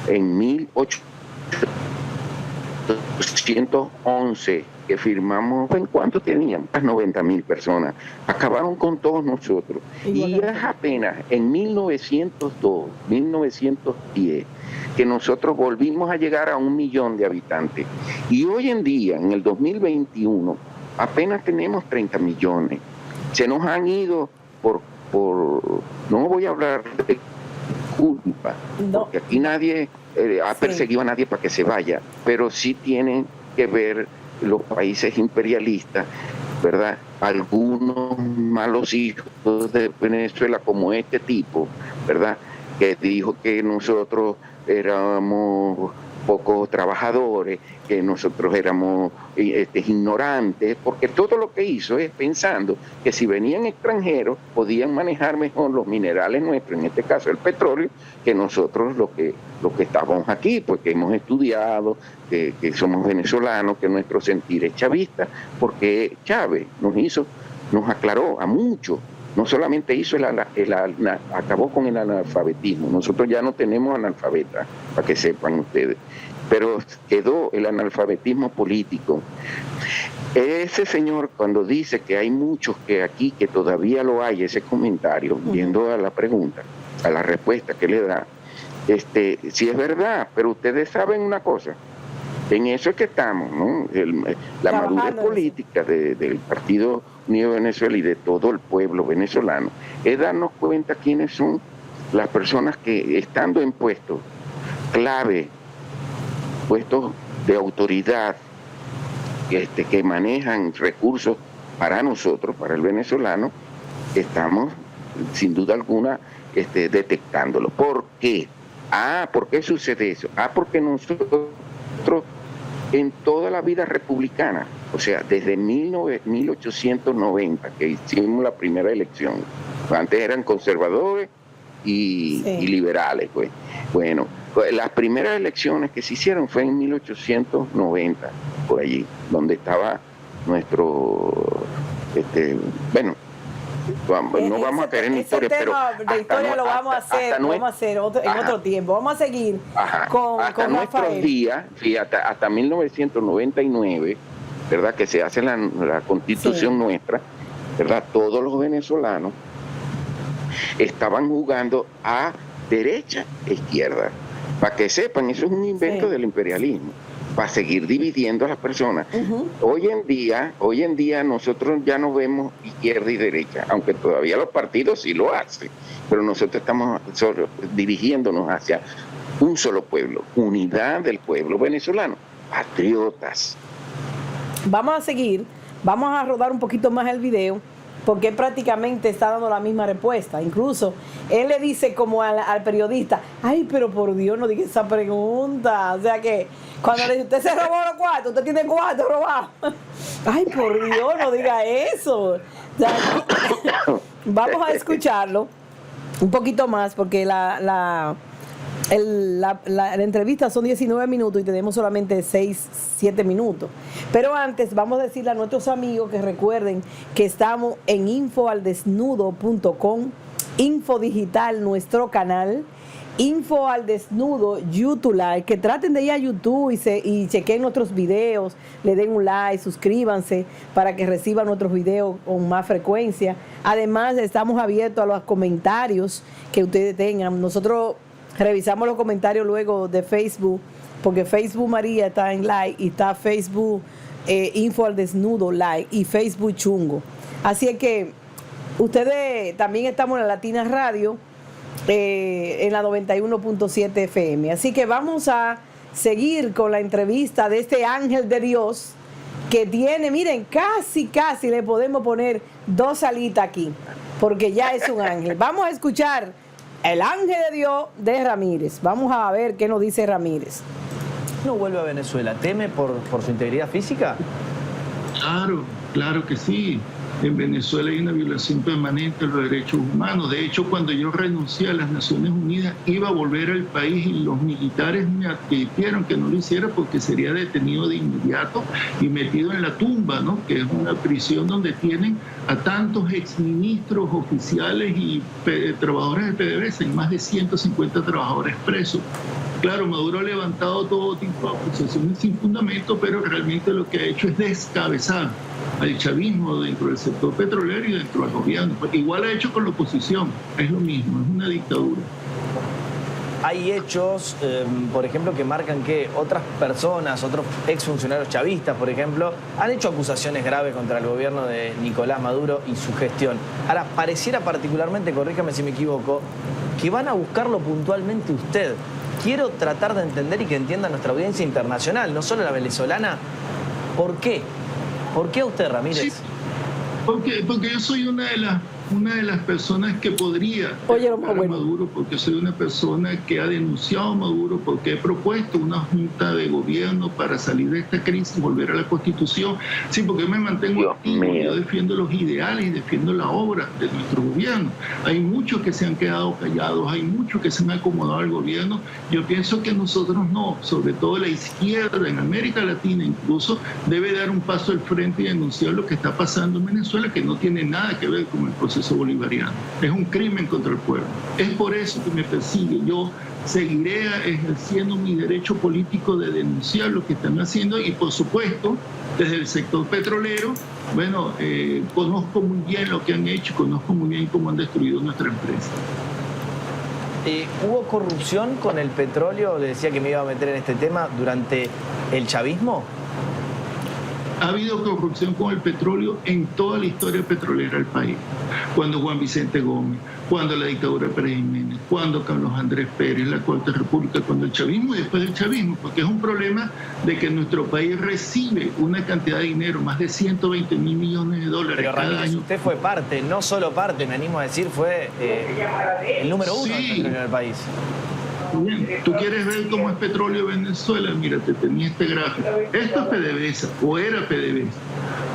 En 1811, que firmamos, ¿en cuánto teníamos? 90,000 personas. Acabaron con todos nosotros. Y es apenas en 1902, 1910, que nosotros volvimos a llegar a 1 millón de habitantes. Y hoy en día, en el 2021, apenas tenemos 30 millones. Se nos han ido no voy a hablar de culpa, porque aquí nadie ha perseguido a nadie para que se vaya, pero sí tienen que ver los países imperialistas, ¿verdad? Algunos malos hijos de Venezuela, como este tipo, ¿verdad? Que dijo que nosotros éramos pocos trabajadores, que nosotros éramos ignorantes, porque todo lo que hizo es pensando que si venían extranjeros podían manejar mejor los minerales nuestros, en este caso el petróleo, que nosotros los que estábamos aquí, porque hemos estudiado, que somos venezolanos, que nuestro sentir es chavista, porque Chávez nos aclaró a muchos. No solamente hizo acabó con el analfabetismo. Nosotros ya no tenemos analfabetas, para que sepan ustedes. Pero quedó el analfabetismo político. Ese señor, cuando dice que hay muchos que aquí, que todavía lo hay, ese comentario, viendo a la pregunta, a la respuesta que le da, sí es verdad, pero ustedes saben una cosa. En eso es que estamos, ¿no? La madurez política del Partido Unido de Venezuela y de todo el pueblo venezolano es darnos cuenta quiénes son las personas que, estando en puestos clave, puestos de autoridad, que manejan recursos para nosotros, para el venezolano, estamos sin duda alguna detectándolo. ¿Por qué? ¿Por qué sucede eso? Porque nosotros en toda la vida republicana, o sea, desde 1890 que hicimos la primera elección, antes eran conservadores y liberales, pues. Bueno, las primeras elecciones que se hicieron fue en 1890, por allí, donde estaba nuestro, bueno, no vamos a caer en historia, pero de historia lo vamos a hacer en otro tiempo. Vamos a seguir con nuestros días, fíjate, hasta 1999, ¿verdad? Que se hace la Constitución nuestra, ¿verdad? Todos los venezolanos estaban jugando a derecha e izquierda. Para que sepan, eso es un invento del imperialismo, para seguir dividiendo a las personas. Hoy en día nosotros ya no vemos izquierda y derecha, aunque todavía los partidos sí lo hacen, pero nosotros estamos dirigiéndonos hacia un solo pueblo, unidad del pueblo venezolano, patriotas. Vamos a seguir, vamos a rodar un poquito más el video, porque él prácticamente está dando la misma respuesta. Incluso él le dice como al periodista, ay, pero por Dios no diga esa pregunta. O sea que cuando le dice, usted se robó los cuartos, usted tiene cuartos robados. Ay, por Dios, no diga eso. O sea, vamos a escucharlo un poquito más, porque la entrevista son 19 minutos y tenemos solamente 7 minutos. Pero antes vamos a decirle a nuestros amigos que recuerden que estamos en infoaldesnudo.com, Info Digital, nuestro canal, Info al Desnudo, YouTube Live, que traten de ir a YouTube y chequen nuestros videos, le den un like, suscríbanse para que reciban nuestros videos con más frecuencia. Además, estamos abiertos a los comentarios que ustedes tengan. Nosotros revisamos los comentarios luego de Facebook, porque Facebook María está en live y está Facebook Info al Desnudo live y Facebook Chungo. Así es que ustedes también estamos en la Latina Radio, en la 91.7 FM. Así que vamos a seguir con la entrevista de este ángel de Dios que tiene, miren, casi le podemos poner 2 alitas aquí, porque ya es un ángel. Vamos a escuchar el ángel de Dios de Ramírez. Vamos a ver qué nos dice Ramírez. ¿No vuelve a Venezuela? ¿Teme por su integridad física? Claro que sí. En Venezuela hay una violación permanente de los derechos humanos. De hecho, cuando yo renuncié a las Naciones Unidas, iba a volver al país y los militares me advirtieron que no lo hiciera porque sería detenido de inmediato y metido en la tumba, ¿no? Que es una prisión donde tienen a tantos exministros, oficiales y trabajadores del PDVSA, hay más de 150 trabajadores presos. Claro, Maduro ha levantado todo tipo de acusaciones sin fundamento, pero realmente lo que ha hecho es descabezar al chavismo dentro del sector petrolero y dentro del gobierno. Igual ha hecho con la oposición, es lo mismo, es una dictadura. Hay hechos, por ejemplo, que marcan que otras personas, otros exfuncionarios chavistas, por ejemplo, han hecho acusaciones graves contra el gobierno de Nicolás Maduro y su gestión. Ahora, pareciera particularmente, corríjame si me equivoco, que van a buscarlo puntualmente usted. Quiero tratar de entender y que entienda nuestra audiencia internacional, no solo la venezolana. ¿Por qué? ¿Por qué a usted, Ramírez? Sí, porque yo soy una de las personas que podría a Maduro, porque soy una persona que ha denunciado a Maduro, porque he propuesto una junta de gobierno para salir de esta crisis y volver a la Constitución. Sí, porque yo me mantengo activo, yo defiendo los ideales y defiendo la obra de nuestro gobierno. Hay muchos que se han quedado callados, hay muchos que se han acomodado al gobierno. Yo pienso que nosotros no, sobre todo la izquierda en América Latina incluso, debe dar un paso al frente y denunciar lo que está pasando en Venezuela, que no tiene nada que ver con el proceso bolivariano. Es un crimen contra el pueblo. Es por eso que me persigue. Yo seguiré ejerciendo mi derecho político de denunciar lo que están haciendo y, por supuesto, desde el sector petrolero, bueno, conozco muy bien lo que han hecho, conozco muy bien cómo han destruido nuestra empresa. ¿Hubo corrupción con el petróleo? Le decía que me iba a meter en este tema durante el chavismo. Ha habido corrupción con el petróleo en toda la historia petrolera del país. Cuando Juan Vicente Gómez, cuando la dictadura de Pérez Jiménez, cuando Carlos Andrés Pérez, la Cuarta República, cuando el chavismo y después del chavismo, porque es un problema de que nuestro país recibe una cantidad de dinero, más de 120 mil millones de dólares Pero, cada Ramírez, año. Usted fue parte, no solo parte, me animo a decir, fue el número uno del petróleo en el país. Bien. ¿Tú quieres ver cómo es petróleo Venezuela? Mira, te tenía este gráfico. Esto es PDVSA, o era PDVSA.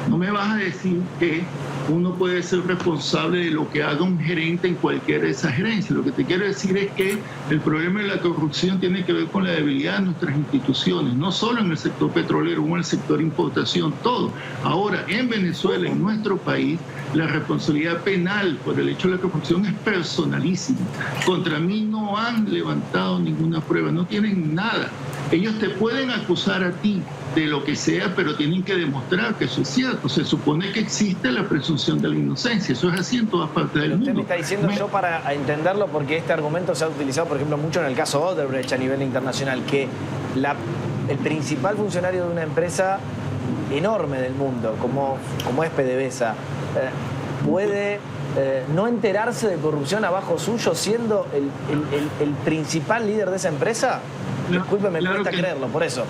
No me vas a decir que uno puede ser responsable de lo que haga un gerente en cualquiera de esas gerencias. Lo que te quiero decir es que el problema de la corrupción tiene que ver con la debilidad de nuestras instituciones, no solo en el sector petrolero, o en el sector importación, todo. Ahora, en Venezuela, en nuestro país, la responsabilidad penal por el hecho de la corrupción es personalísima. Contra mí no han levantado ninguna prueba, no tienen nada. Ellos te pueden acusar a ti de lo que sea, pero tienen que demostrar que eso es cierto. Se supone que existe la presunción de la inocencia. Eso es así en todas partes del mundo. Usted me está diciendo, yo para entenderlo, porque este argumento se ha utilizado, por ejemplo, mucho en el caso Odebrecht a nivel internacional, que el principal funcionario de una empresa enorme del mundo, como es PDVSA, puede no enterarse de corrupción abajo suyo siendo el principal líder de esa empresa. Disculpe, me cuesta creerlo, por eso.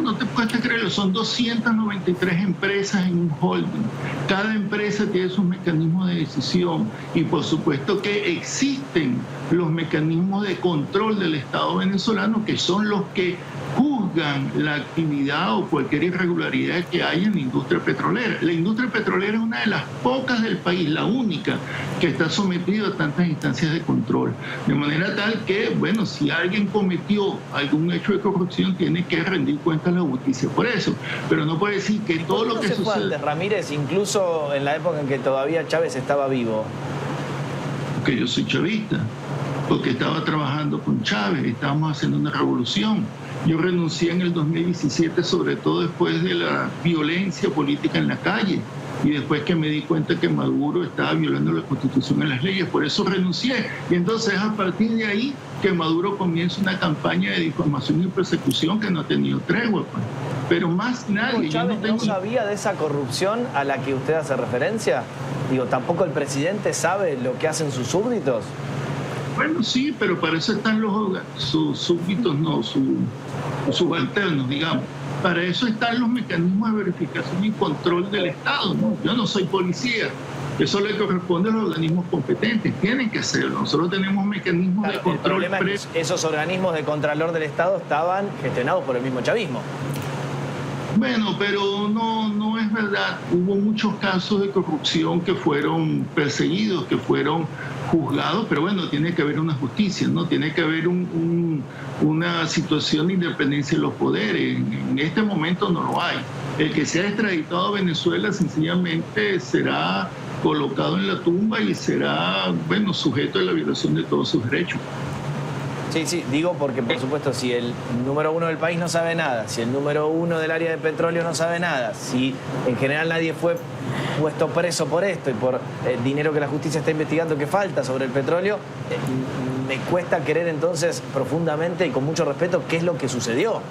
No te puedes creerlo, son 293 empresas en un holding. Cada empresa tiene sus mecanismos de decisión y por supuesto que existen los mecanismos de control del Estado venezolano, que son los que juzgan la actividad o cualquier irregularidad que haya en la industria petrolera. La industria petrolera es una de las pocas del país, la única, que está sometida a tantas instancias de control. De manera tal que, bueno, si alguien cometió algún hecho de corrupción, tiene que rendir cuenta a la justicia por eso. Pero no puede decir que todo lo que sucede... Antes, Ramírez, incluso en la época en que todavía Chávez estaba vivo. Porque yo soy chavista, porque estaba trabajando con Chávez, estábamos haciendo una revolución. Yo renuncié en el 2017, sobre todo después de la violencia política en la calle y después que me di cuenta que Maduro estaba violando la Constitución y las leyes, por eso renuncié. Y entonces a partir de ahí que Maduro comienza una campaña de difamación y persecución que no ha tenido tregua. Pues. Pero más nadie... ¿Chávez no sabía de esa corrupción a la que usted hace referencia? Digo, ¿tampoco el presidente sabe lo que hacen sus súbditos? Bueno, sí, pero para eso están sus súbditos, no, sus subalternos, digamos. Para eso están los mecanismos de verificación y control del Estado, ¿no? Yo no soy policía, eso le corresponde a los organismos competentes, tienen que hacerlo. Nosotros tenemos mecanismos de control. El problema es que esos organismos de contralor del Estado estaban gestionados por el mismo chavismo. Bueno, pero no es verdad. Hubo muchos casos de corrupción que fueron perseguidos, que fueron juzgados, pero bueno, tiene que haber una justicia, ¿no? Tiene que haber una situación de independencia de los poderes. En este momento no lo hay. El que sea extraditado a Venezuela sencillamente será colocado en la tumba y será, bueno, sujeto a la violación de todos sus derechos. Sí, digo porque, por supuesto, si el número uno del país no sabe nada, si el número uno del área de petróleo no sabe nada, si en general nadie fue puesto preso por esto y por el dinero que la justicia está investigando que falta sobre el petróleo, me cuesta creer entonces profundamente y con mucho respeto qué es lo que sucedió.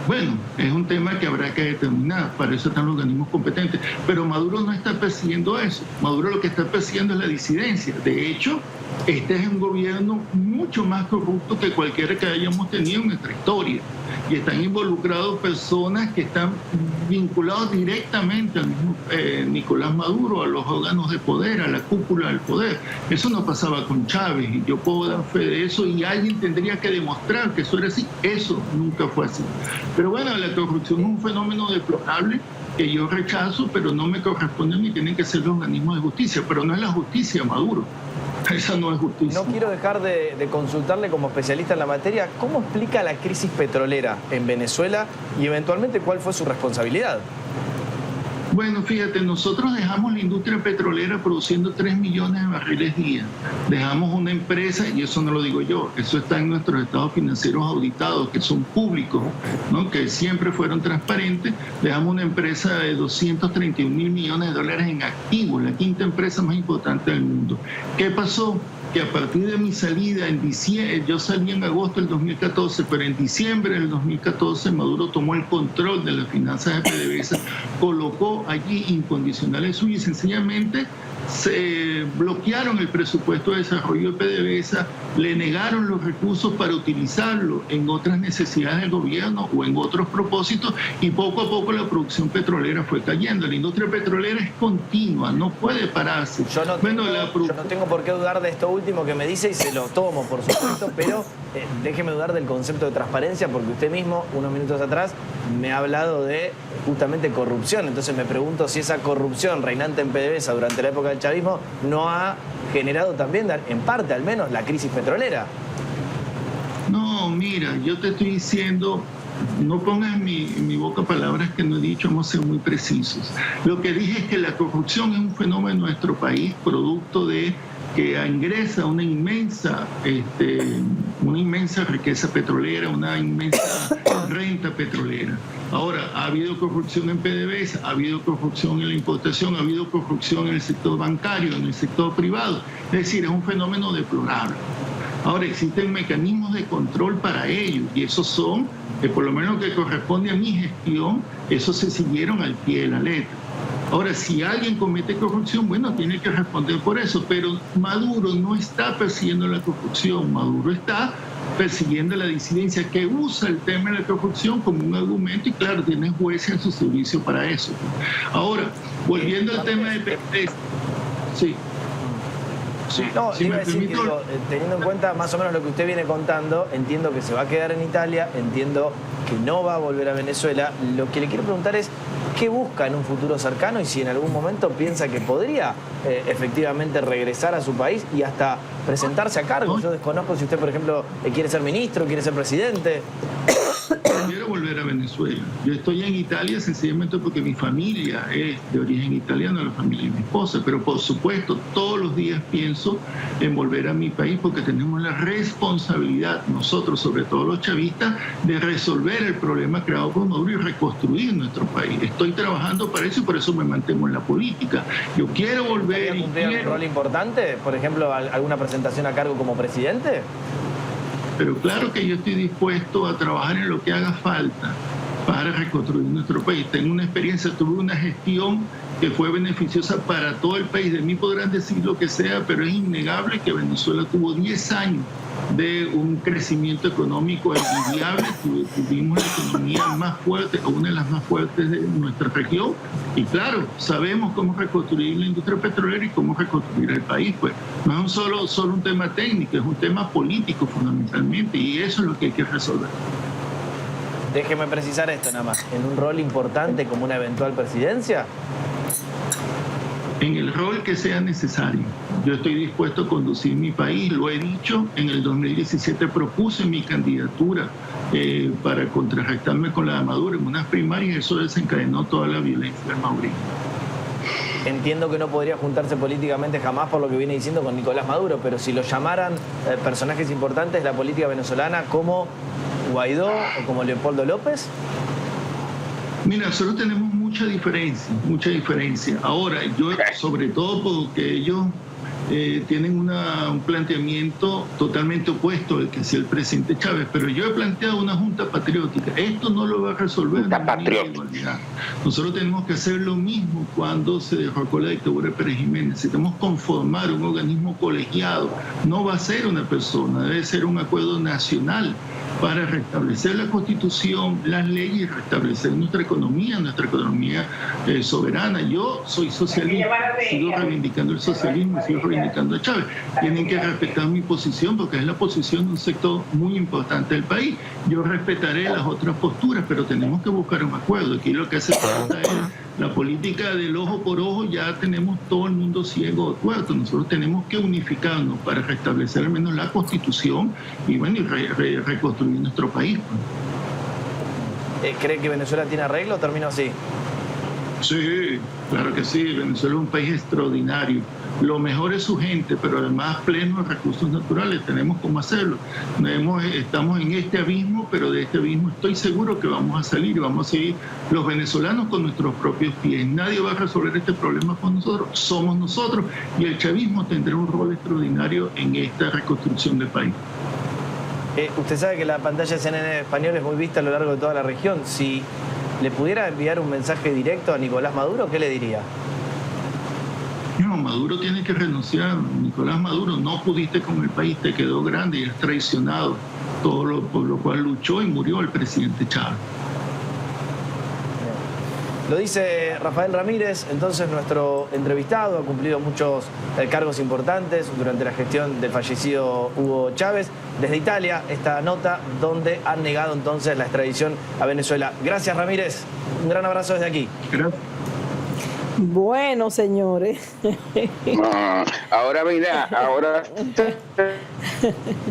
Bueno, es un tema que habrá que determinar, para eso están los organismos competentes, pero Maduro no está persiguiendo eso. Maduro lo que está persiguiendo es la disidencia. De hecho, este es un gobierno mucho más corrupto que cualquiera que hayamos tenido en nuestra historia. Y están involucrados personas que están vinculados directamente al mismo Nicolás Maduro, a los órganos de poder, a la cúpula del poder. Eso no pasaba con Chávez, y yo puedo dar fe de eso, y alguien tendría que demostrar que eso era así. Eso nunca fue así. Pero bueno, la corrupción es un fenómeno deplorable que yo rechazo, pero no me corresponde a mí, tienen que ser los organismos de justicia, pero no es la justicia, Maduro. Esa no es justicia. No quiero dejar de consultarle como especialista en la materia, ¿cómo explica la crisis petrolera en Venezuela y eventualmente cuál fue su responsabilidad? Bueno, fíjate, nosotros dejamos la industria petrolera produciendo 3 millones de barriles día. Dejamos una empresa, y eso no lo digo yo, eso está en nuestros estados financieros auditados, que son públicos, ¿no? Que siempre fueron transparentes. Dejamos una empresa de 231 mil millones de dólares en activos, la quinta empresa más importante del mundo. ¿Qué pasó? Que a partir de mi salida en diciembre, yo salí en agosto del 2014, pero en diciembre del 2014 Maduro tomó el control de las finanzas de PDVSA, colocó allí incondicionales suyas y sencillamente se bloquearon el presupuesto de desarrollo de PDVSA, le negaron los recursos para utilizarlo en otras necesidades del gobierno o en otros propósitos, y poco a poco la producción petrolera fue cayendo. La industria petrolera es continua, no puede pararse. Yo no tengo por qué dudar de esto último que me dice y se lo tomo, por supuesto, pero déjeme dudar del concepto de transparencia, porque usted mismo, unos minutos atrás, me ha hablado de justamente corrupción. Entonces me pregunto si esa corrupción reinante en PDVSA durante la época del chavismo no ha generado también, en parte al menos, la crisis petrolera. No, mira, yo te estoy diciendo, no pongas en mi boca palabras que no he dicho, vamos a ser muy precisos. Lo que dije es que la corrupción es un fenómeno en nuestro país, producto de que ingresa una inmensa riqueza petrolera, una inmensa renta petrolera. Ahora, ha habido corrupción en PDVSA, ha habido corrupción en la importación, ha habido corrupción en el sector bancario, en el sector privado. Es decir, es un fenómeno deplorable. Ahora, existen mecanismos de control para ello, y esos son, por lo menos que corresponde a mi gestión, esos se siguieron al pie de la letra. Ahora, si alguien comete corrupción, bueno, tiene que responder por eso, pero Maduro no está persiguiendo la corrupción, Maduro está persiguiendo la disidencia, que usa el tema de la corrupción como un argumento, y claro, tiene jueces a su servicio para eso. Ahora, volviendo al tema de PDVSA, sí. Sí, no, si iba a decir que, teniendo en cuenta más o menos lo que usted viene contando, entiendo que se va a quedar en Italia, entiendo que no va a volver a Venezuela. Lo que le quiero preguntar es, ¿qué busca en un futuro cercano y si en algún momento piensa que podría efectivamente regresar a su país y hasta presentarse a cargo? Yo desconozco si usted, por ejemplo, quiere ser ministro, quiere ser presidente. Quiero volver a Venezuela. Yo estoy en Italia sencillamente porque mi familia es de origen italiano, la familia de mi esposa, pero por supuesto todos los días pienso en volver a mi país porque tenemos la responsabilidad, nosotros, sobre todo los chavistas, de resolver el problema creado por Maduro y reconstruir nuestro país. Estoy trabajando para eso y por eso me mantengo en la política. Yo quiero volver. ¿Quiere cumplir un rol importante? Por ejemplo, alguna presentación a cargo como presidente. Pero claro que yo estoy dispuesto a trabajar en lo que haga falta para reconstruir nuestro país. Tengo una experiencia, tuve una gestión que fue beneficiosa para todo el país. De mí podrán decir lo que sea, pero es innegable que Venezuela tuvo 10 años de un crecimiento económico envidiable. Tuvimos la economía más fuerte, o una de las más fuertes de nuestra región. Y claro, sabemos cómo reconstruir la industria petrolera y cómo reconstruir el país. Pues no es solo un tema técnico, es un tema político fundamentalmente, y eso es lo que hay que resolver. Déjeme precisar esto nada más. ¿En un rol importante como una eventual presidencia? En el rol que sea necesario. Yo estoy dispuesto a conducir mi país, lo he dicho. En el 2017 propuse mi candidatura para contrarrestarme con la de Maduro en unas primarias, y eso desencadenó toda la violencia del Mauricio. Entiendo que no podría juntarse políticamente jamás por lo que viene diciendo con Nicolás Maduro, pero si lo llamaran personajes importantes de la política venezolana como Guaidó o como Leopoldo López. Mira, nosotros tenemos mucha diferencia. Ahora, yo, sobre todo porque ellos tienen un planteamiento totalmente opuesto al que hacía el presidente Chávez, pero yo he planteado una junta patriótica. Esto no lo va a resolver la igualdad. Nosotros tenemos que hacer lo mismo cuando se derrocó la dictadura de Pérez Jiménez. Necesitamos conformar un organismo colegiado. No va a ser una persona, debe ser un acuerdo nacional para restablecer la Constitución, las leyes y restablecer nuestra economía soberana. Yo soy socialista, sigo reivindicando el socialismo, sigo reivindicando a Chávez. Tienen que respetar mi posición porque es la posición de un sector muy importante del país. Yo respetaré las otras posturas, pero tenemos que buscar un acuerdo. Aquí lo que hace falta es la política del ojo por ojo. Ya tenemos todo el mundo ciego o tuerto. Nosotros tenemos que unificarnos para restablecer al menos la Constitución y reconstruir nuestro país. ¿Cree que Venezuela tiene arreglo o terminó así? Sí, claro que sí. Venezuela es un país extraordinario. Lo mejor es su gente, pero además pleno de recursos naturales. Tenemos cómo hacerlo. Estamos en este abismo, pero de este abismo estoy seguro que vamos a salir y vamos a seguir los venezolanos con nuestros propios pies. Nadie va a resolver este problema con nosotros. Somos nosotros y el chavismo tendrá un rol extraordinario en esta reconstrucción del país. Usted sabe que la pantalla de CNN español es muy vista a lo largo de toda la región. Si le pudiera enviar un mensaje directo a Nicolás Maduro, ¿qué le diría? No, Maduro tiene que renunciar. Nicolás Maduro, no pudiste con el país, te quedó grande y has traicionado todo por lo cual luchó y murió el presidente Chávez. Lo dice Rafael Ramírez, entonces nuestro entrevistado, ha cumplido muchos cargos importantes durante la gestión del fallecido Hugo Chávez. Desde Italia, esta nota donde han negado entonces la extradición a Venezuela. Gracias, Ramírez. Un gran abrazo desde aquí. Gracias. Bueno, señores. Ahora mira, ahora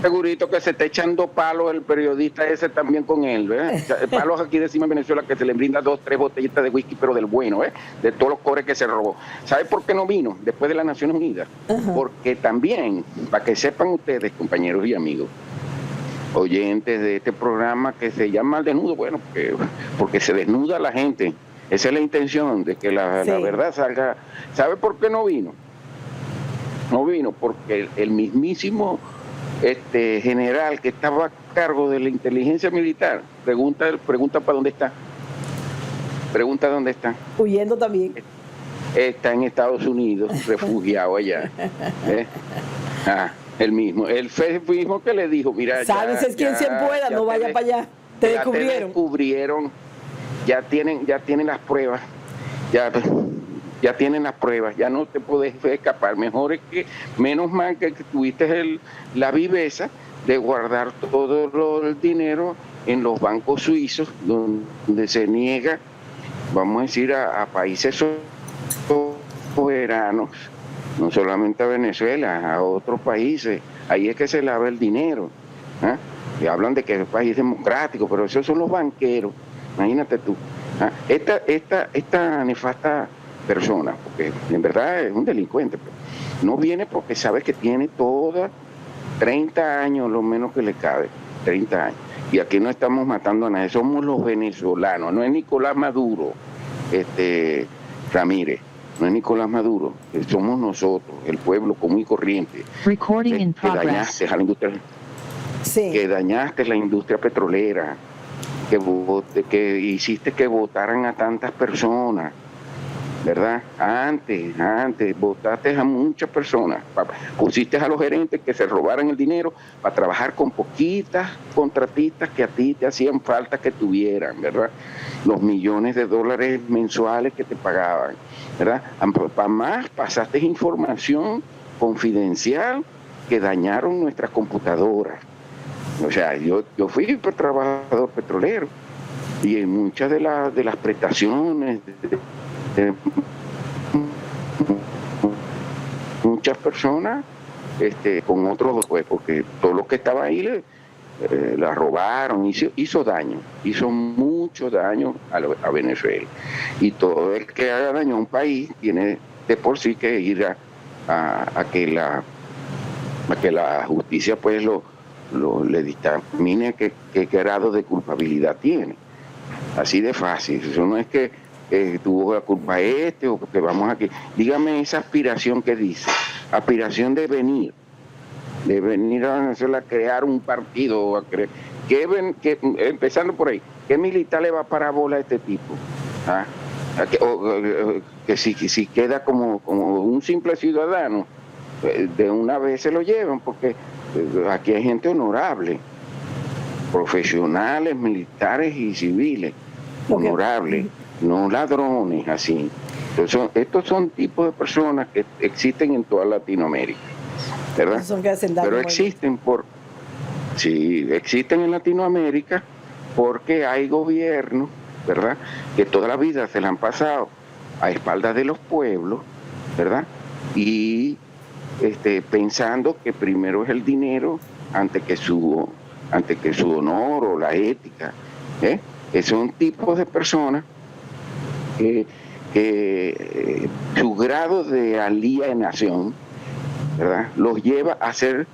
segurito que se está echando palos el periodista ese también con él, ¿ves? Palos aquí decimos en Venezuela que se le brinda 2, 3 botellitas de whisky, pero del bueno, de todos los cobres que se robó. ¿Sabe por qué no vino después de las Naciones Unidas? Porque también, para que sepan ustedes, compañeros y amigos, oyentes de este programa que se llama Al Desnudo, bueno, porque se desnuda la gente. Esa es la intención, de que la verdad salga. ¿Sabe por qué no vino? No vino porque el mismísimo general que estaba a cargo de la inteligencia militar pregunta para dónde está. Pregunta dónde está. Huyendo también. Está en Estados Unidos, refugiado allá. El mismo. El mismo que le dijo, mira, sabes quién se pueda, no vaya para allá. Te descubrieron. Ya tienen las pruebas, ya tienen las pruebas, ya no te puedes escapar. Menos mal que tuviste la viveza de guardar todo el dinero en los bancos suizos, donde se niega, vamos a decir, a países soberanos, no solamente a Venezuela, a otros países. Ahí es que se lava el dinero. Y hablan de que es un país democrático, pero esos son los banqueros. Imagínate tú, esta nefasta persona, porque en verdad es un delincuente, no viene porque sabe que tiene toda 30 años, lo menos que le cabe, 30 años. Y aquí no estamos matando a nadie, somos los venezolanos, no es Nicolás Maduro, Ramírez, no es Nicolás Maduro, somos nosotros, el pueblo común y corriente, que dañaste a la industria, que dañaste la industria petrolera, que hiciste que votaran a tantas personas, ¿verdad? Antes votaste a muchas personas, pusiste a los gerentes que se robaran el dinero para trabajar con poquitas contratistas que a ti te hacían falta que tuvieran, ¿verdad? Los millones de dólares mensuales que te pagaban, ¿verdad? Para más pasaste información confidencial que dañaron nuestras computadoras. O sea, yo fui trabajador petrolero y en muchas de las prestaciones de muchas personas con otros, pues, porque todo lo que estaba ahí la robaron, hizo daño, hizo mucho daño a Venezuela. Y todo el que haga daño a un país tiene de por sí que ir a que la justicia pues le dictamine qué grado de culpabilidad tiene. Así de fácil. Eso no es que tuvo la culpa o que vamos aquí. Dígame esa aspiración que dice. aspiración de venir a Venezuela a crear un partido, empezando por ahí, ¿qué militar le va a parar bola a este tipo? ¿Ah? Que si queda como un simple ciudadano, de una vez se lo llevan, porque aquí hay gente honorable, profesionales, militares y civiles, honorables, no ladrones así. Entonces, estos son tipos de personas que existen en toda Latinoamérica, ¿verdad? Pero existen existen en Latinoamérica porque hay gobiernos, ¿verdad?, que toda la vida se la han pasado a espaldas de los pueblos, ¿verdad?, y pensando que primero es el dinero antes que su honor o la ética, que son tipos de personas que su grado de alienación, ¿verdad?, los lleva a ser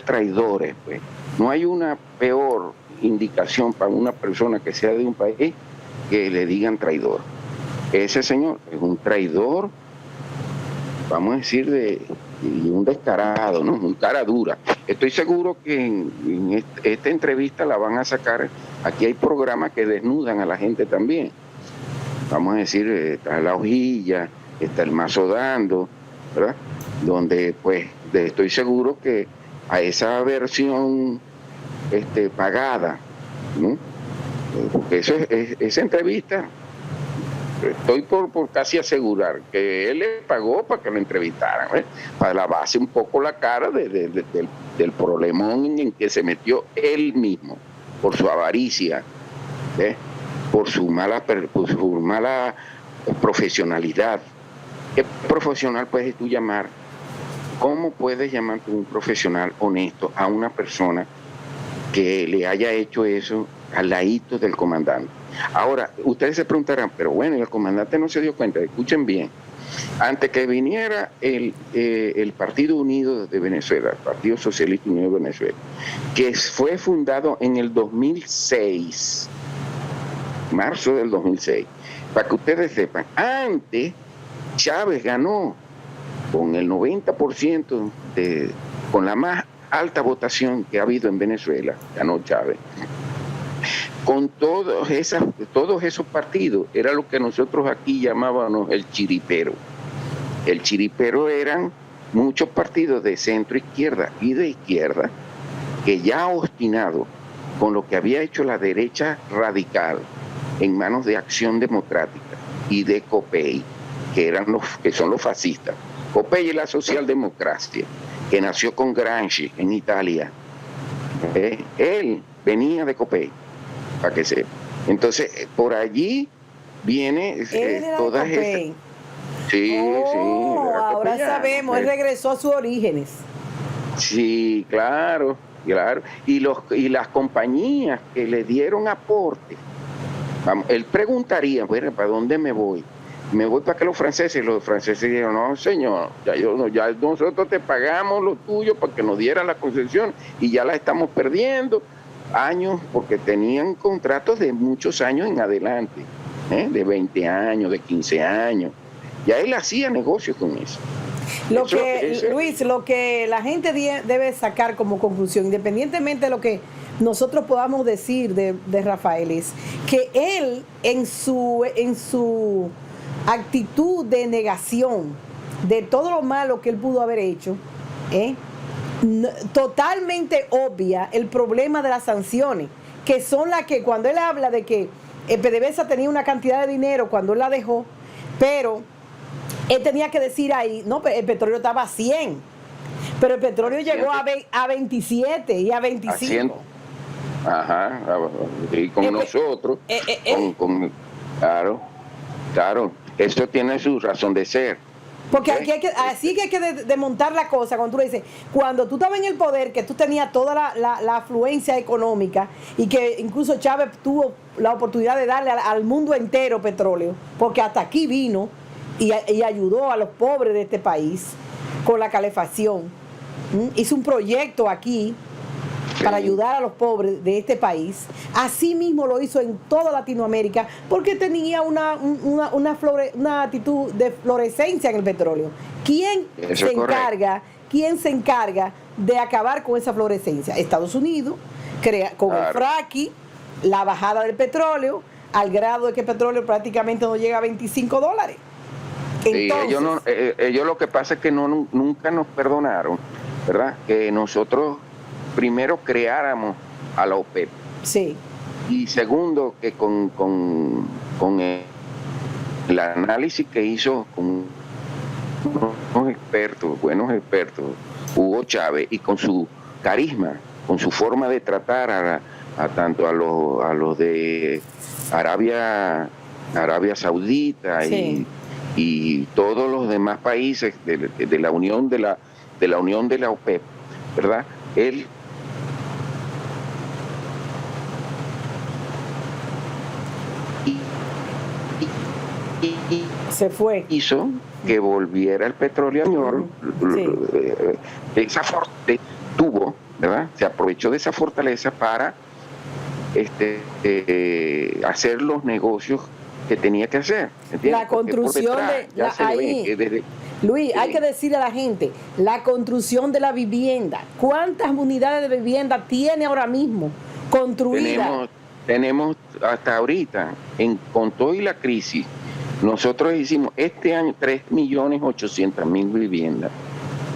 traidores, pues. No hay una peor indicación para una persona que sea de un país que le digan traidor. Ese señor es un traidor, vamos a decir, de un descarado, ¿no? Un cara dura. Estoy seguro que en esta entrevista la van a sacar. Aquí hay programas que desnudan a la gente también. Vamos a decir, está La Hojilla, está El Mazo Dando, ¿verdad? Donde, pues, estoy seguro que a esa versión pagada, ¿no? Porque esa entrevista, estoy por casi asegurar que él le pagó para que lo entrevistaran, para lavarse un poco la cara del problemón en que se metió él mismo, por su avaricia, por su mala profesionalidad. ¿Qué profesional puedes tú llamar? ¿Cómo puedes llamar tú un profesional honesto a una persona que le haya hecho eso al ladito del comandante? Ahora, ustedes se preguntarán, pero bueno, el comandante no se dio cuenta. Escuchen bien, antes que viniera el Partido Unido de Venezuela, el Partido Socialista Unido de Venezuela, que fue fundado en el 2006, marzo del 2006, para que ustedes sepan, antes Chávez ganó con el 90%, con la más alta votación que ha habido en Venezuela, ganó Chávez. Con todos esos partidos, era lo que nosotros aquí llamábamos el chiripero. El chiripero eran muchos partidos de centro izquierda y de izquierda que ya obstinados con lo que había hecho la derecha radical en manos de Acción Democrática y de COPEI, que son los fascistas. COPEI es la socialdemocracia, que nació con Gramsci en Italia. Él venía de COPEI, para que sepa. Entonces, por allí viene todas estas... Sí, ahora sabemos, él regresó a sus orígenes. Sí, claro. Y las compañías que le dieron aporte, él preguntaría, bueno, ¿para dónde me voy? Me voy para que los franceses dijeron, no señor, ya nosotros te pagamos lo tuyo para que nos dieran la concesión y ya la estamos perdiendo años, porque tenían contratos de muchos años en adelante, de 20 años, de 15 años. Ya él hacía negocios con eso. Luis, lo que la gente debe sacar como conclusión, independientemente de lo que nosotros podamos decir de Rafael, es que él en su actitud de negación de todo lo malo que él pudo haber hecho, totalmente obvia el problema de las sanciones, que son las que cuando él habla de que PDVSA tenía una cantidad de dinero cuando él la dejó, pero él tenía que decir ahí, no, el petróleo estaba a 100, pero el petróleo llegó a 27 y a 25. Ajá, y con nosotros, claro, eso tiene su razón de ser. Porque así que hay que desmontar la cosa. Cuando tú le dices, cuando tú estabas en el poder, que tú tenías toda la afluencia económica y que incluso Chávez tuvo la oportunidad de darle al mundo entero petróleo, porque hasta aquí vino y ayudó a los pobres de este país con la calefacción. Hizo un proyecto aquí para ayudar a los pobres de este país. Así mismo lo hizo en toda Latinoamérica porque tenía una actitud de florescencia en el petróleo. ¿Quién se encarga de acabar con esa florescencia? Estados Unidos, con el fracking, la bajada del petróleo, al grado de que el petróleo prácticamente no llega a $25. Entonces, ellos lo que pasa es que nunca nos perdonaron, ¿verdad? Que nosotros primero creáramos a la OPEP. Sí. Y segundo, que con el análisis que hizo con buenos expertos, Hugo Chávez, y con su carisma, con su forma de tratar a tanto a los de Arabia Saudita, sí, y todos los demás países de la unión de la OPEP, ¿verdad? Él se fue, hizo que volviera el petróleo señor, sí. Tuvo, ¿verdad? Se aprovechó de esa fortaleza para hacer los negocios que tenía que hacer, ¿entiendes? La construcción Luis, hay que decirle a la gente, la construcción de la vivienda, ¿cuántas unidades de vivienda tiene ahora mismo construidas? Tenemos hasta ahorita, con toda la crisis, nosotros hicimos este año 3.800.000 viviendas,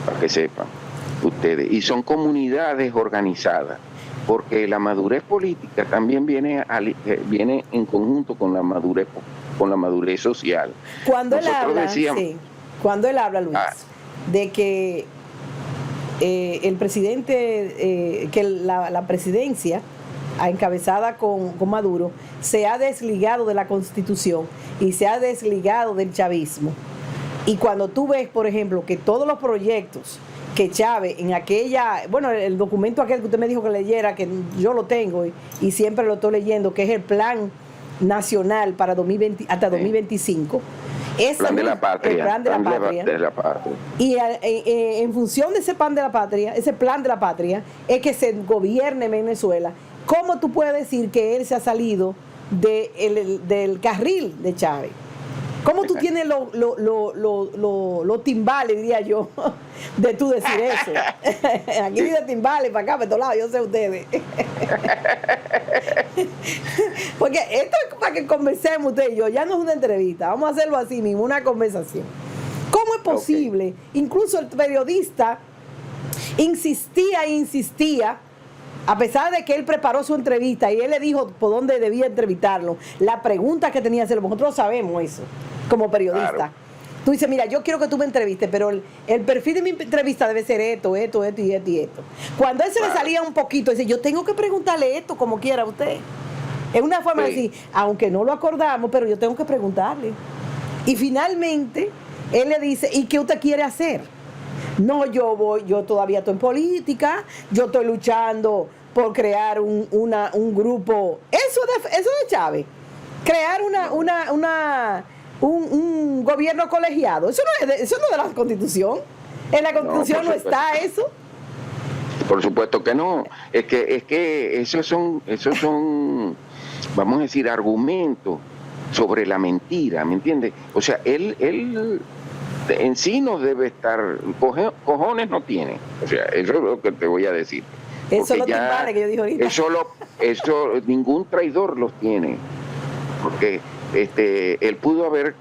para que sepan ustedes, y son comunidades organizadas, porque la madurez política también viene en conjunto con la madurez social. Cuando él habla, Luis, de que el presidente, que la presidencia encabezada con Maduro se ha desligado de la Constitución y se ha desligado del chavismo, y cuando tú ves, por ejemplo, que todos los proyectos que Chávez en el documento aquel que usted me dijo que leyera, que yo lo tengo y siempre lo estoy leyendo, que es el plan nacional para 2020 hasta 2025, el plan de la patria, el plan de la patria. Y en función de ese plan de la patria es que se gobierne Venezuela. ¿Cómo tú puedes decir que él se ha salido del carril de Chávez? ¿Cómo tú tienes los timbales, diría yo, de tú decir eso? Aquí dice timbales, para acá, para todos lados, yo sé ustedes. Porque esto es para que conversemos usted y yo, ya no es una entrevista, vamos a hacerlo así mismo, una conversación. ¿Cómo es posible? Incluso el periodista insistía, a pesar de que él preparó su entrevista y él le dijo por dónde debía entrevistarlo, la pregunta que tenía que hacer, nosotros sabemos eso como periodista. Claro. Tú dices, mira, yo quiero que tú me entrevistes, pero el perfil de mi entrevista debe ser esto y esto. Cuando a él se le salía un poquito, dice, yo tengo que preguntarle esto como quiera usted. Es una forma de decir, aunque no lo acordamos, pero yo tengo que preguntarle. Y finalmente, él le dice, ¿y qué usted quiere hacer? No, yo todavía estoy en política, yo estoy luchando por crear un grupo. Eso de Chávez, crear un gobierno colegiado. Eso no es de la Constitución. En la Constitución no está eso. Por supuesto que no. Es que esos son, vamos a decir, argumentos sobre la mentira, ¿me entiendes? O sea, él en sí no debe estar, cojones no tiene. O sea, eso es lo que te voy a decir. Eso es lo que yo dije ahorita. Eso ningún traidor los tiene. Porque él pudo haber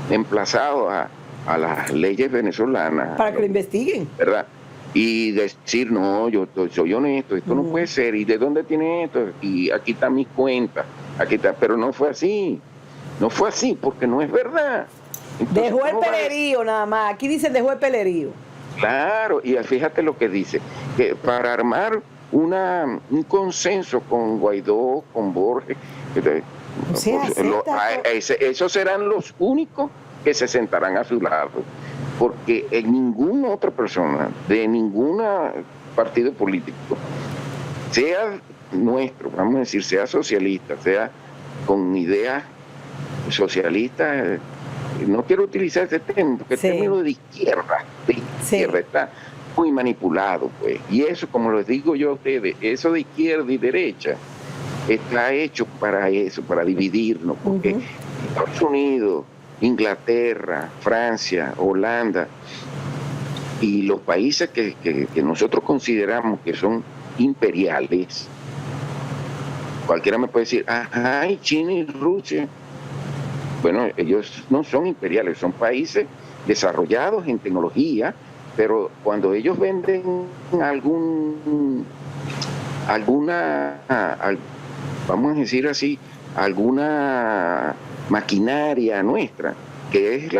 emplazado a las leyes venezolanas para que lo investiguen, ¿verdad? Y decir, no, yo soy honesto, esto no puede ser, ¿y de dónde tiene esto? Y aquí están mis cuentas, pero no fue así, porque no es verdad. Entonces, dejó el pelerío nada más, aquí dicen dejó el pelerío. Claro, y fíjate lo que dice, que para armar un consenso con Guaidó, con Borges, esos serán los únicos que se sentarán a su lado, porque en ninguna otra persona de ningún partido político, sea nuestro, vamos a decir, sea socialista, sea con ideas socialistas, no quiero utilizar ese término, porque el término de izquierda está, muy manipulado, pues. Y eso, como les digo yo a ustedes, eso de izquierda y derecha está hecho para eso, para dividirnos, porque Estados Unidos, Inglaterra, Francia, Holanda y los países que nosotros consideramos que son imperiales, cualquiera me puede decir, ay, China y Rusia. Bueno, ellos no son imperiales, son países desarrollados en tecnología, pero cuando ellos venden alguna, vamos a decir así, alguna maquinaria nuestra, que es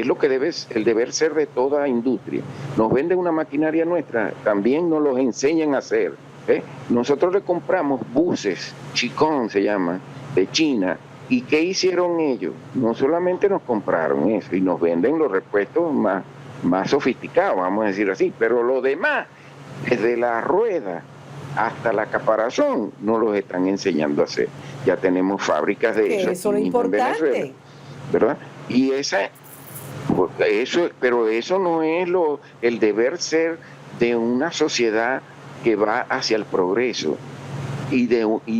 lo que el deber ser de toda industria, nos venden una maquinaria nuestra, también nos los enseñan a hacer. Nosotros le compramos buses, Chicón se llama, de China. ¿Y qué hicieron ellos? No solamente nos compraron eso y nos venden los repuestos más sofisticados, vamos a decir así, pero lo demás, desde la rueda hasta la caparazón, no los están enseñando a hacer. Ya tenemos fábricas de eso. Eso es lo importante, ¿verdad? Y pero eso no es el deber ser de una sociedad que va hacia el progreso. Y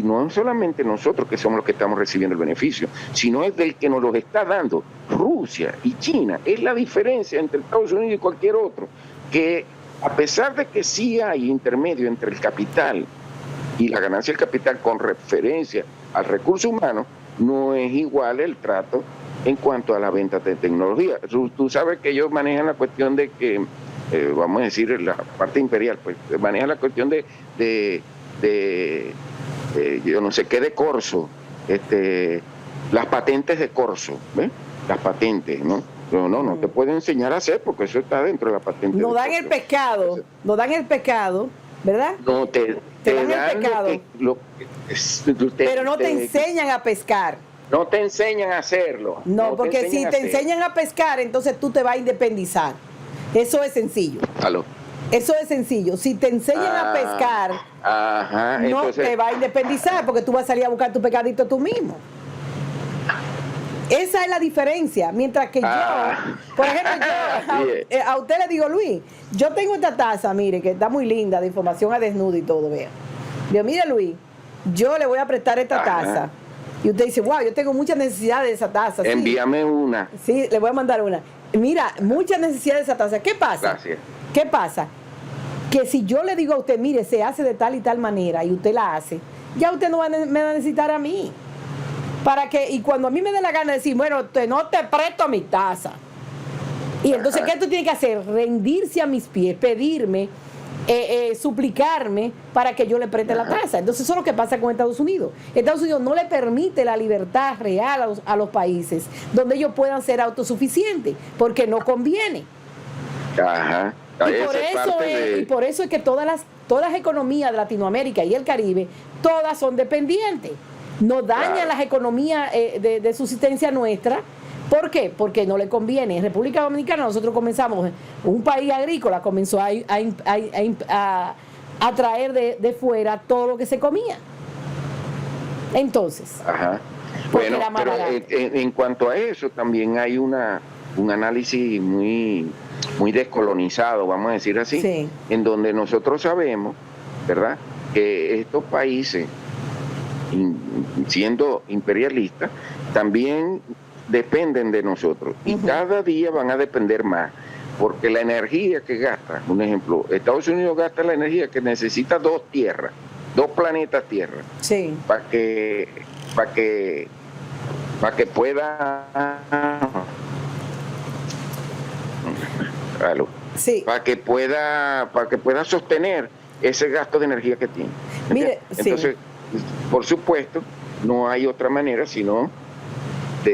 no solamente nosotros que somos los que estamos recibiendo el beneficio, sino es del que nos los está dando Rusia y China. Es la diferencia entre Estados Unidos y cualquier otro, que a pesar de que sí hay intermedio entre el capital y la ganancia del capital con referencia al recurso humano, no es igual el trato en cuanto a la venta de tecnología. Tú sabes que ellos manejan la cuestión de que, vamos a decir, la parte imperial, pues manejan la cuestión de yo no sé qué de corso, las patentes de corso, ¿ves? Las patentes, ¿no? No te puedo enseñar a hacer porque eso está dentro de la patente. Nos dan el pescado, ¿verdad? No, te dan el pescado. Pero no te enseñan a pescar. No te enseñan a hacerlo. No, porque si te enseñan a pescar, entonces tú te vas a independizar. Eso es sencillo. ¿Aló? Eso es sencillo. Si te enseñan a pescar, entonces, no te vas a independizar porque tú vas a salir a buscar tu pescadito tú mismo. Esa es la diferencia. Mientras que yo, por ejemplo, a usted le digo, Luis, yo tengo esta taza, mire, que está muy linda, de información a desnudo y todo, vea. Digo, mire, Luis, yo le voy a prestar esta taza. Y usted dice, wow, yo tengo mucha necesidad de esa taza. Envíame una. Sí, le voy a mandar una. Mira, mucha necesidad de esa taza. ¿Qué pasa? Gracias. ¿Qué pasa? Que si yo le digo a usted, mire, se hace de tal y tal manera y usted la hace, ya usted no me va a necesitar a mí. Y cuando a mí me dé la gana de decir, bueno, no te presto mi taza. Y entonces, ¿qué tú tienes que hacer? Rendirse a mis pies, pedirme, suplicarme para que yo le preste la taza. Entonces, eso es lo que pasa con Estados Unidos. Estados Unidos no le permite la libertad real a los países donde ellos puedan ser autosuficientes, porque no conviene. Ajá. Y por eso es que todas las economías de Latinoamérica y el Caribe, todas son dependientes. No dañan las economías de subsistencia nuestra. ¿Por qué? Porque no le conviene. En República Dominicana nosotros comenzamos, un país agrícola comenzó a traer de fuera todo lo que se comía. Entonces, bueno, pero en cuanto a eso también hay un análisis muy descolonizado, vamos a decir así, en donde nosotros sabemos, ¿verdad?, que estos países, siendo imperialistas, también dependen de nosotros y cada día van a depender más, porque la energía que gasta, un ejemplo, Estados Unidos gasta la energía que necesita dos planetas Tierra, para que pueda para que pueda sostener ese gasto de energía que tiene. Mire, entonces, por supuesto, no hay otra manera sino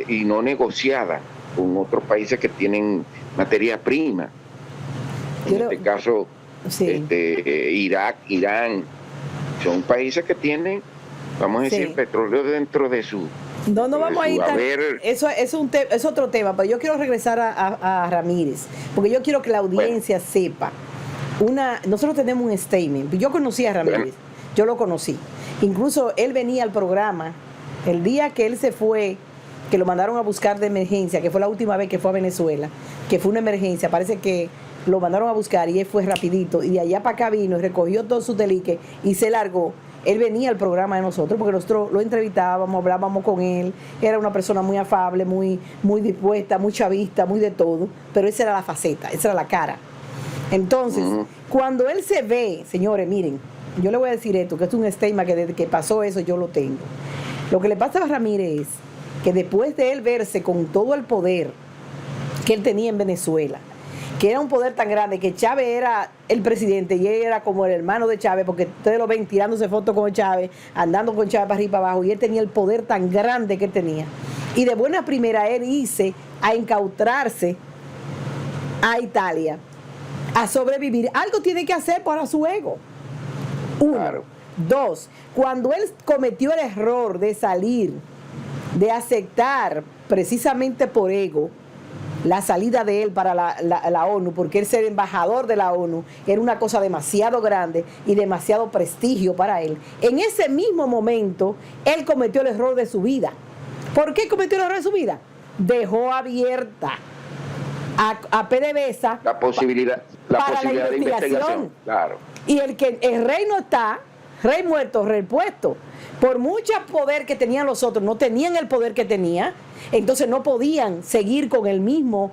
y no negociada con otros países que tienen materia prima. En este caso, Irak, Irán, son países que tienen, vamos a decir, petróleo dentro de su... No vamos a ir tan, eso es otro tema, pero yo quiero regresar a Ramírez, porque yo quiero que la audiencia sepa. Nosotros tenemos un statement. Yo conocí a Ramírez, yo lo conocí. Incluso él venía al programa el día que él se fue, que lo mandaron a buscar de emergencia, que fue la última vez que fue a Venezuela, que fue una emergencia. Parece que lo mandaron a buscar y él fue rapidito. Y de allá para acá vino y recogió todo su telique y se largó. Él venía al programa de nosotros porque nosotros lo entrevistábamos, hablábamos con él. Era una persona muy afable, muy dispuesta, muy chavista, muy de todo. Pero esa era la faceta, esa era la cara. Entonces, cuando él se ve, señores, miren, yo le voy a decir esto, que es un estigma que desde que pasó eso yo lo tengo. Lo que le pasa a Ramírez es que después de él verse con todo el poder que él tenía en Venezuela, que era un poder tan grande que Chávez era el presidente y él era como el hermano de Chávez, porque ustedes lo ven tirándose fotos con Chávez, andando con Chávez para arriba y para abajo, y él tenía el poder tan grande que él tenía. Y de buena primera él hizo a incautarse a Italia, a sobrevivir. Algo tiene que hacer para su ego. Uno. Claro. Dos, cuando él cometió el error de salir, de aceptar precisamente por ego la salida de él para la ONU, porque él ser embajador de la ONU era una cosa demasiado grande y demasiado prestigio para él. En ese mismo momento, él cometió el error de su vida. ¿Por qué cometió el error de su vida? Dejó abierta a PDVSA la posibilidad de investigación. Claro. Y el rey no está, rey muerto, rey puesto. Por mucho poder que tenían los otros, no tenían el poder que tenía, entonces no podían seguir con el mismo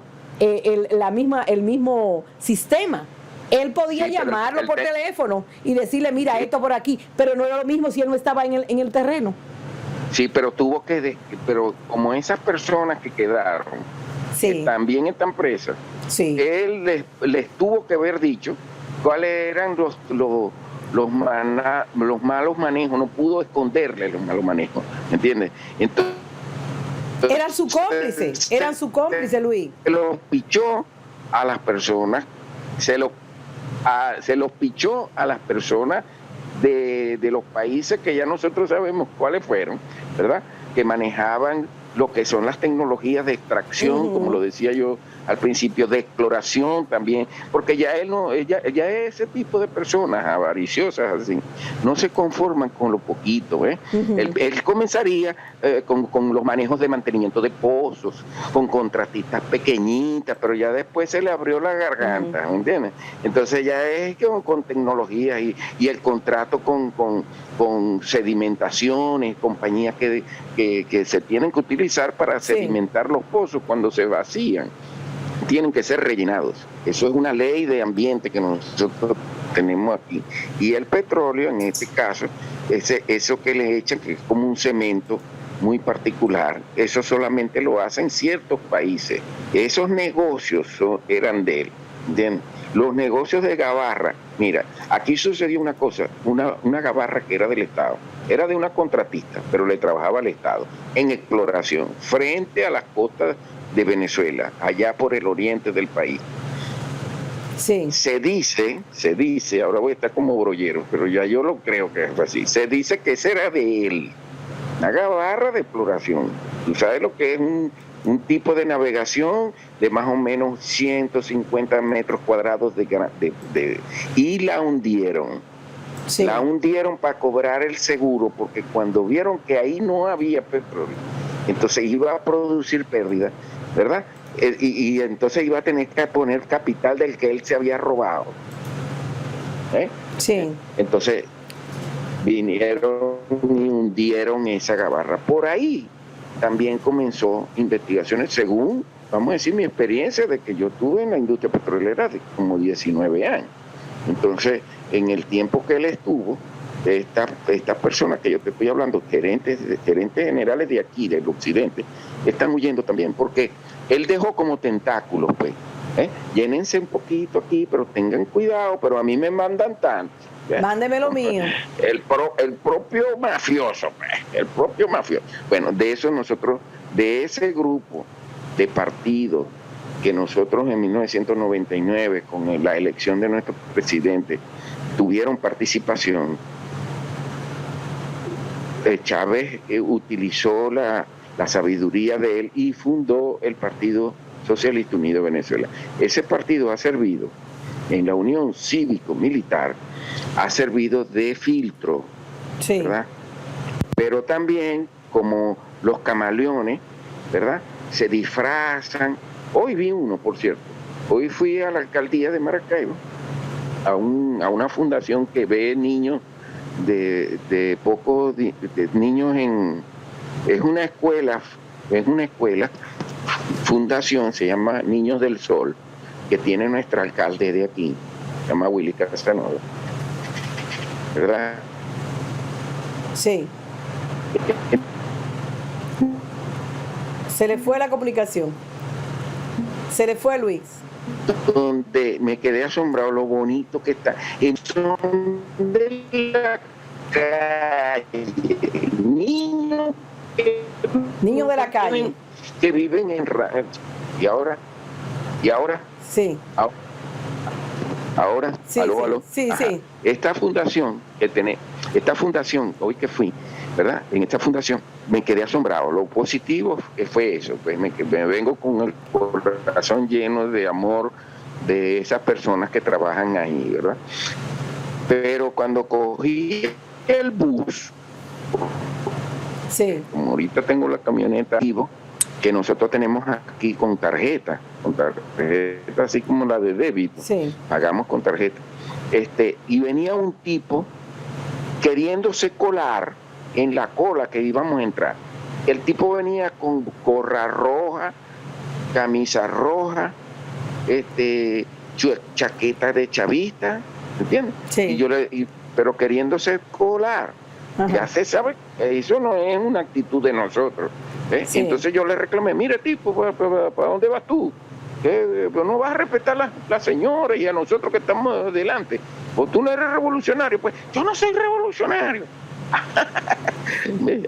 sistema. Él podía llamarlo por teléfono y decirle, mira, esto por aquí, pero no era lo mismo si él no estaba en el terreno. Sí, pero pero como esas personas que quedaron, que también están presas, él les tuvo que haber dicho cuáles eran los malos manejos, no pudo esconderle los malos manejos, ¿entiendes? Entonces, eran su cómplice, Luis. Se los pichó a las personas, se los pichó a las personas de los países que ya nosotros sabemos cuáles fueron, ¿verdad? Que manejaban lo que son las tecnologías de extracción, como lo decía yo al principio, de exploración también, porque ya ese tipo de personas avariciosas así, no se conforman con lo poquito, ¿eh? Él comenzaría con los manejos de mantenimiento de pozos, con contratistas pequeñitas, pero ya después se le abrió la garganta, ¿me entiendes? Entonces ya es con tecnologías y el contrato con sedimentaciones, compañías que se tienen que utilizar para sedimentar los pozos cuando se vacían. Tienen que ser rellenados. Eso es una ley de ambiente que nosotros tenemos aquí. Y el petróleo, en este caso, eso que le echan, que es como un cemento muy particular, eso solamente lo hacen ciertos países. Esos negocios eran de él. ¿Entiendes? Los negocios de Gabarra, mira, aquí sucedió una cosa, una Gabarra que era del Estado, era de una contratista, pero le trabajaba al Estado, en exploración, frente a las costas de Venezuela, allá por el oriente del país. Sí. Se dice, ahora voy a estar como brollero, pero ya yo lo creo que es así, se dice que esa era de él, una Gabarra de exploración. ¿Tú sabes lo que es un tipo de navegación de más o menos 150 metros cuadrados y la hundieron? Sí. La hundieron para cobrar el seguro, porque cuando vieron que ahí no había petróleo, entonces iba a producir pérdidas, ¿verdad? Y entonces iba a tener que poner capital del que él se había robado. Sí. Entonces vinieron y hundieron esa Gabarra. Por ahí también comenzó investigaciones, según, vamos a decir, mi experiencia de que yo tuve en la industria petrolera de como 19 años. Entonces, en el tiempo que él estuvo, estas personas que yo te estoy hablando, gerentes generales de aquí, del occidente, están huyendo también, porque él dejó como tentáculos, pues. Llénense un poquito aquí, pero tengan cuidado, pero a mí me mandan tanto. Mándeme lo mío. El propio mafioso, pues, el propio mafioso. Bueno, de ese grupo de partidos que nosotros en 1999, con la elección de nuestro presidente, tuvieron participación, Chávez utilizó la sabiduría de él y fundó el Partido Socialista Unido de Venezuela. Ese partido ha servido en la Unión Cívico-Militar, ha servido de filtro, ¿verdad? Pero también, como los camaleones, ¿verdad? Se disfrazan. Hoy vi uno, por cierto, Hoy fui a la alcaldía de Maracaibo, a una fundación que ve niños de niños es una escuela, fundación, se llama Niños del Sol, que tiene nuestro alcalde de aquí, se llama Willy Casanova, ¿verdad? Sí. Se le fue la comunicación. Se le fue Luis. Donde me quedé asombrado lo bonito que está. Son de la calle. Niños de la calle. Que viven en y ahora. Sí. Ahora. Sí, aló. Sí, sí. Esta fundación hoy que fui, ¿verdad? En esta fundación me quedé asombrado. Lo positivo fue eso, pues me vengo con el corazón lleno de amor de esas personas que trabajan ahí, ¿verdad? Pero cuando cogí el bus, sí, como ahorita tengo la camioneta vivo, que nosotros tenemos aquí con tarjeta así como la de débito, sí, pagamos con tarjeta, y venía un tipo queriéndose colar en la cola que íbamos a entrar. El tipo venía con gorra roja, camisa roja, chaqueta de chavista, ¿entiendes? Sí. Pero queriéndose colar. Ajá. Ya se sabe que eso no es una actitud de nosotros. Sí. Entonces yo le reclamé, mire tipo, ¿para dónde vas tú? Pues no vas a respetar a la señora y a nosotros que estamos delante. Pues tú no eres revolucionario. Pues yo no soy revolucionario.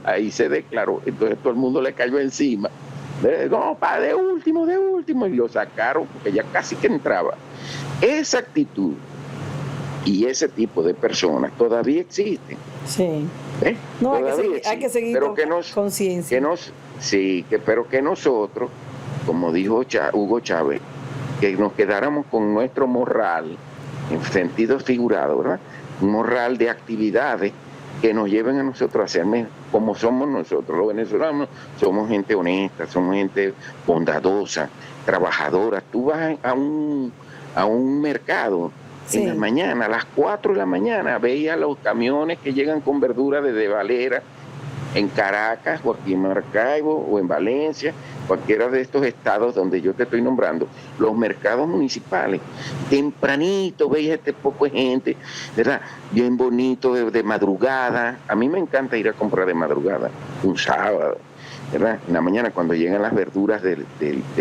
Ahí se declaró. Entonces todo el mundo le cayó encima. No, de último. Y lo sacaron porque ya casi que entraba. Esa actitud y ese tipo de personas todavía existen. Sí. No, hay que seguir con conciencia. Pero que nosotros, como dijo Hugo Chávez, que nos quedáramos con nuestro morral, en sentido figurado, ¿verdad? Un morral de actividades que nos lleven a nosotros a ser como somos nosotros. Los venezolanos somos gente honesta, somos gente bondadosa, trabajadora. Tú vas a un mercado, sí, en la mañana, a las 4 de la mañana, veía los camiones que llegan con verduras desde Valera, en Caracas, o aquí en Maracaibo, o en Valencia, cualquiera de estos estados donde yo te estoy nombrando, los mercados municipales. Tempranito veía poco de gente, ¿verdad? Bien bonito, de madrugada. A mí me encanta ir a comprar de madrugada, un sábado, ¿verdad? En la mañana cuando llegan las verduras de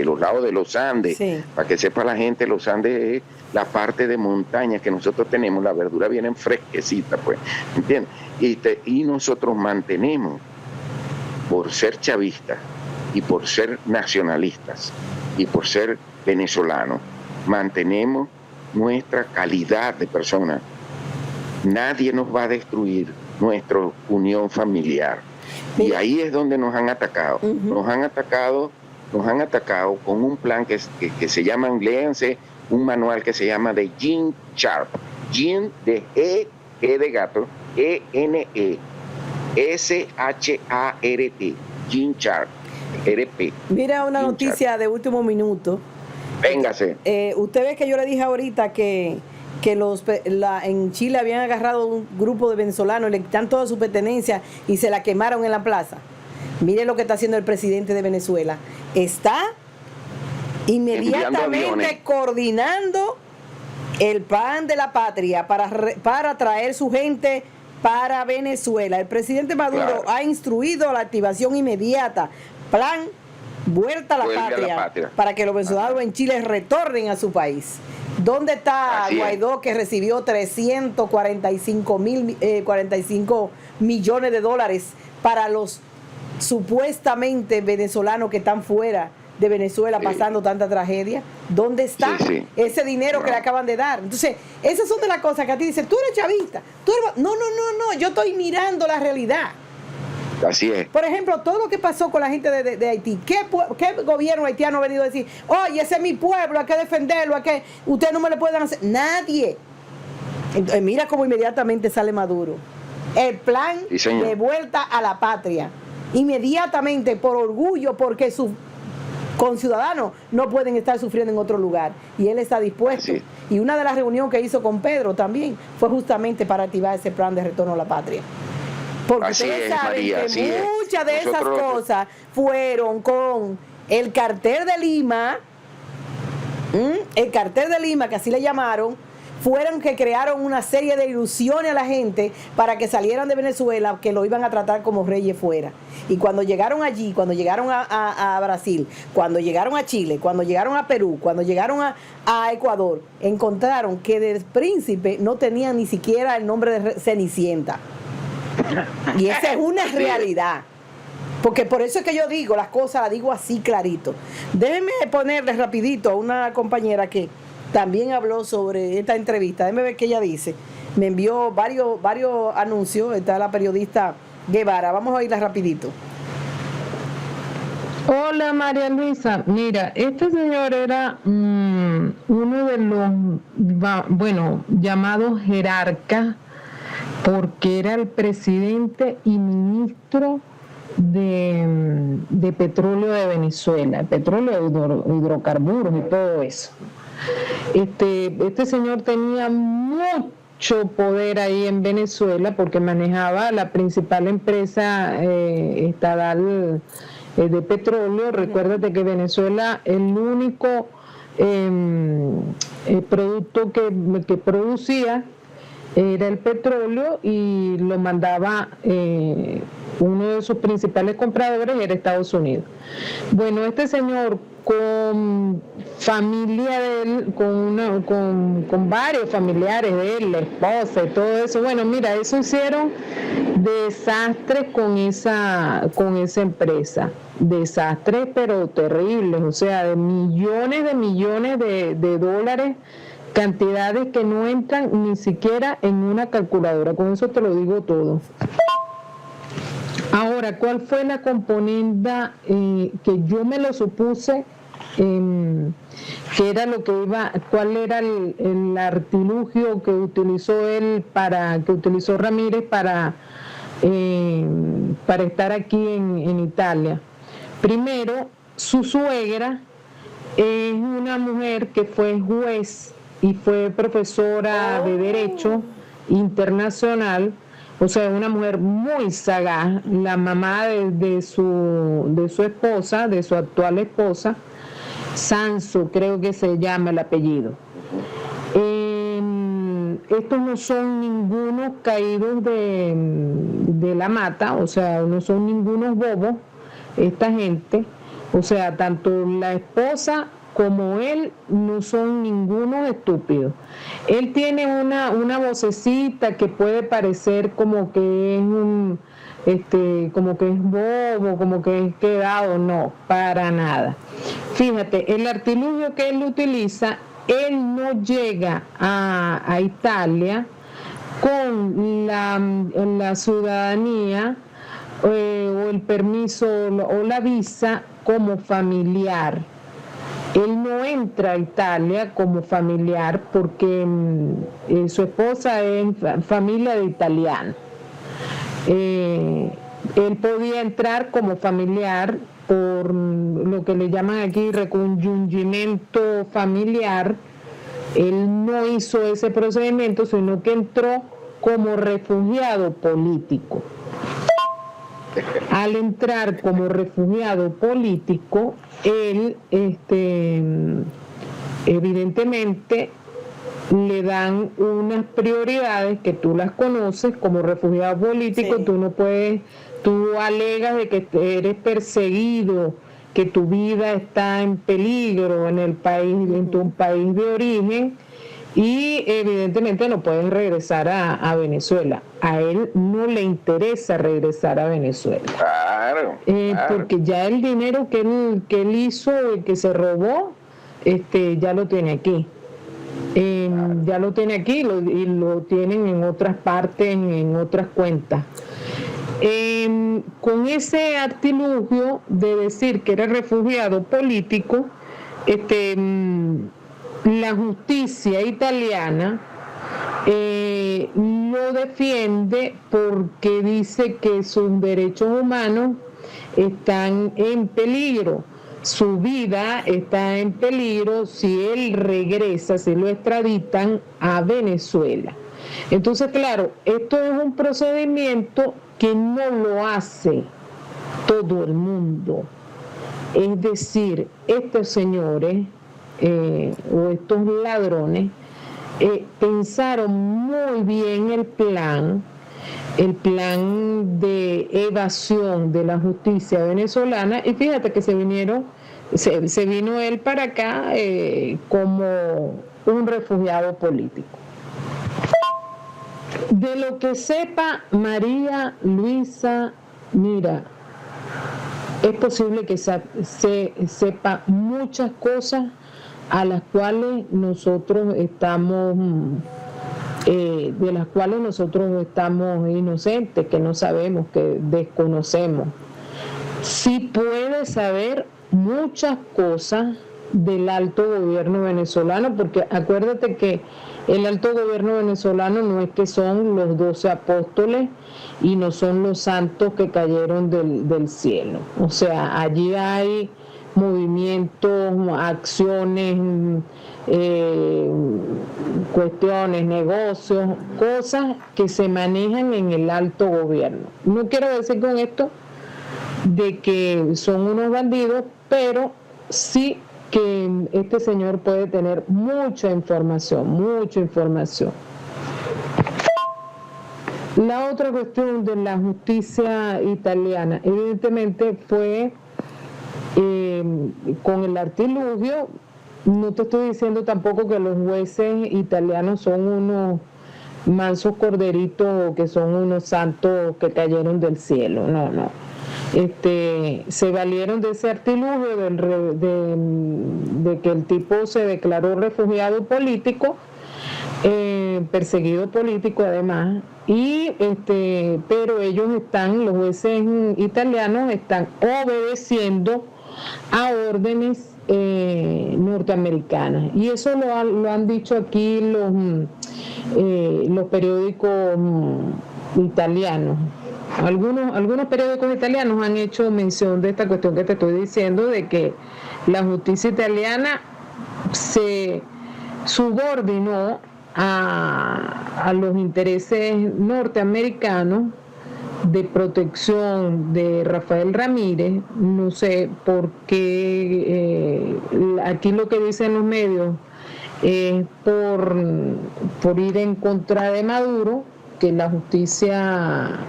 los lados de los Andes, sí, para que sepa la gente, los Andes es la parte de montaña que nosotros tenemos, las verduras vienen fresquecitas, pues, ¿entiendes? Y nosotros mantenemos, por ser chavistas y por ser nacionalistas y por ser venezolanos, mantenemos nuestra calidad de persona. Nadie nos va a destruir nuestra unión familiar. Y ahí es donde nos han atacado. Nos han atacado con un plan que se llama, léanse un manual que se llama de Gene Sharp. Gene de G de gato, E-N-E, S-H-A-R-T, Gene Sharp, R-P. Mira una noticia de último minuto. Véngase. Usted ve que yo le dije ahorita que en Chile habían agarrado un grupo de venezolanos, le quitan toda su pertenencia y se la quemaron en la plaza. Mire lo que está haciendo el presidente de Venezuela. Está inmediatamente coordinando el plan de la patria para traer su gente para Venezuela. El presidente Maduro ha instruido la activación inmediata, plan Vuelta a la patria, para que los venezolanos en Chile retornen a su país. ¿Dónde está Guaidó, que recibió 345 millones de dólares para los supuestamente venezolanos que están fuera de Venezuela pasando tanta tragedia? ¿Dónde está ese dinero que le acaban de dar? Entonces, esas son de las cosas que a ti dicen, tú eres chavista. No, yo estoy mirando la realidad. Así es. Por ejemplo, todo lo que pasó con la gente de Haití, ¿qué gobierno haitiano ha venido a decir, oye, ese es mi pueblo, hay que defenderlo, ustedes no me le pueden hacer? Nadie. Entonces, mira cómo inmediatamente sale Maduro. El plan de vuelta a la patria. Inmediatamente, por orgullo, porque su conciudadanos no pueden estar sufriendo en otro lugar. Y él está dispuesto. Sí. Y una de las reuniones que hizo con Pedro también fue justamente para activar ese plan de retorno a la patria. Porque Así ustedes es, saben María, así que es. muchas de esas Nosotros- cosas fueron con el cartel de Lima, el cartel de Lima, que así le llamaron, fueron que crearon una serie de ilusiones a la gente para que salieran de Venezuela, que lo iban a tratar como reyes fuera. Y cuando llegaron allí, cuando llegaron a Brasil, cuando llegaron a Chile, cuando llegaron a Perú, cuando llegaron a Ecuador, encontraron que de príncipe no tenían ni siquiera el nombre de Cenicienta. Y esa es una realidad. Porque por eso es que yo digo las cosas, las digo así clarito. Déjenme ponerle rapidito a una compañera que también habló sobre esta entrevista. Déjenme ver qué ella dice. Me envió varios anuncios. Está la periodista Guevara. Vamos a oírla rapidito. Hola María Luisa, mira, este señor era uno de los, llamados jerarcas, porque era el presidente y ministro de petróleo de Venezuela, petróleo, hidrocarburos y todo eso. Este señor tenía mucho poder ahí en Venezuela porque manejaba la principal empresa estatal de petróleo. Recuérdate que Venezuela, el único producto que producía era el petróleo, y lo mandaba uno de sus principales compradores era Estados Unidos. Bueno, este señor, con familia de él, con varios familiares de él, la esposa y todo eso, bueno, mira, eso hicieron desastres con esa empresa, desastres pero terribles, o sea, de millones de dólares, cantidades que no entran ni siquiera en una calculadora. Con eso te lo digo todo. Ahora, ¿cuál fue la componenda que yo me lo supuse que era lo que iba, cuál era el artilugio que utilizó Ramírez para estar aquí en Italia? Primero, su suegra es una mujer que fue juez y fue profesora de Derecho Internacional, o sea, una mujer muy sagaz, la mamá de su esposa, de su actual esposa, Sanso, creo que se llama el apellido. Estos no son ningunos caídos de la mata, o sea, no son ningunos bobos, esta gente, o sea, tanto la esposa como él no son ningunos estúpidos. Él tiene una vocecita que puede parecer como que es como que es bobo, como que es quedado, no, para nada. Fíjate, el artilugio que él utiliza, él no llega a Italia con la ciudadanía o el permiso o la visa como familiar. Él no entra a Italia como familiar porque su esposa es familia de italiano. Él podía entrar como familiar por lo que le llaman aquí reconjungimiento familiar. Él no hizo ese procedimiento, sino que entró como refugiado político. Al entrar como refugiado político, él evidentemente le dan unas prioridades que tú las conoces como refugiado político. Sí. Tú alegas de que eres perseguido, que tu vida está en peligro en el país, en tu país de origen, y evidentemente no puedes regresar a Venezuela. A él no le interesa regresar a Venezuela. Claro. Porque ya el dinero que él hizo, que se robó, ya lo tiene aquí. Ya lo tiene aquí y lo tienen en otras partes, en otras cuentas. Con ese artilugio de decir que era refugiado político, la justicia italiana lo defiende porque dice que sus derechos humanos están en peligro, su vida está en peligro si él regresa, si lo extraditan a Venezuela. Entonces, claro, esto es un procedimiento que no lo hace todo el mundo. Es decir, estos señores o estos ladrones pensaron muy bien el plan de evasión de la justicia venezolana, y fíjate que se vino él para acá como un refugiado político. De lo que sepa María Luisa, mira, es posible que se sepa muchas cosas a las cuales nosotros estamos de las cuales nosotros estamos inocentes, que no sabemos, que desconocemos. Sí puede saber muchas cosas del alto gobierno venezolano, porque acuérdate que el alto gobierno venezolano no es que son los 12 apóstoles y no son los santos que cayeron del cielo. O sea, allí hay movimientos, acciones, cuestiones, negocios, cosas que se manejan en el alto gobierno. No quiero decir con esto de que son unos bandidos, pero sí que este señor puede tener mucha información. La otra cuestión de la justicia italiana, evidentemente fue con el artilugio. No te estoy diciendo tampoco que los jueces italianos son unos mansos corderitos o que son unos santos que cayeron del cielo, no. Se valieron de ese artilugio de que el tipo se declaró refugiado político, perseguido político además, pero los jueces italianos están obedeciendo a órdenes norteamericanas, y eso lo han dicho aquí los periódicos italianos. Algunos periódicos italianos han hecho mención de esta cuestión que te estoy diciendo, de que la justicia italiana se subordinó a los intereses norteamericanos de protección de Rafael Ramírez. No sé por qué aquí lo que dicen los medios es por ir en contra de Maduro, que la justicia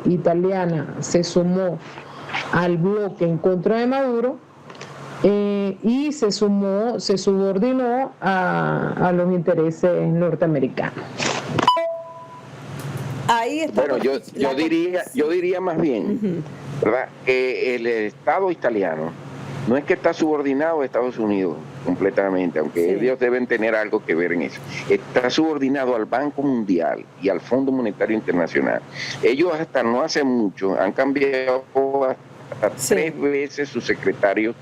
italiana se sumó al bloque en contra de Maduro y se subordinó a los intereses norteamericanos. Ahí está. Bueno, yo diría más bien, ¿verdad?, que el Estado italiano no es que está subordinado a Estados Unidos completamente, aunque ellos deben tener algo que ver en eso. Está subordinado al Banco Mundial y al Fondo Monetario Internacional. Ellos hasta no hace mucho han cambiado hasta 3 veces su secretario,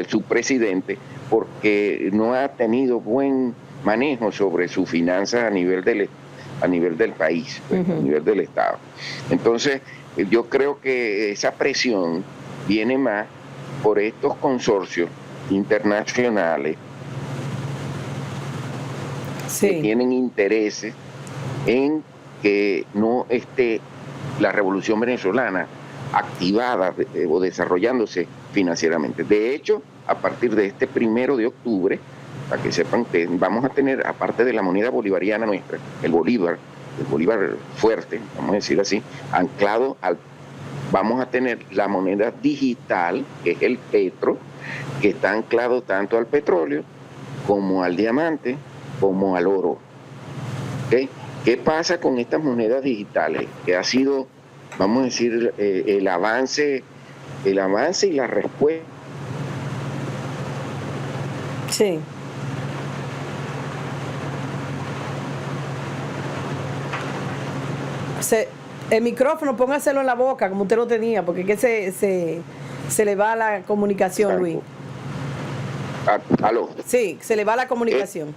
su presidente, porque no ha tenido buen manejo sobre sus finanzas a nivel del país, a nivel del Estado. Entonces, yo creo que esa presión viene más por estos consorcios internacionales que tienen intereses en que no esté la revolución venezolana activada o desarrollándose financieramente. De hecho, a partir de este 1 de octubre, para que sepan que vamos a tener, aparte de la moneda bolivariana nuestra, el bolívar fuerte, vamos a decir así, anclado vamos a tener la moneda digital, que es el petro, que está anclado tanto al petróleo como al diamante, como al oro. ¿Okay? ¿Qué pasa con estas monedas digitales? Que ha sido, vamos a decir, el avance y la respuesta. Sí. El micrófono, póngaselo en la boca, como usted lo tenía, porque es que se le va la comunicación, Luis. ¿Aló? Sí, se le va la comunicación.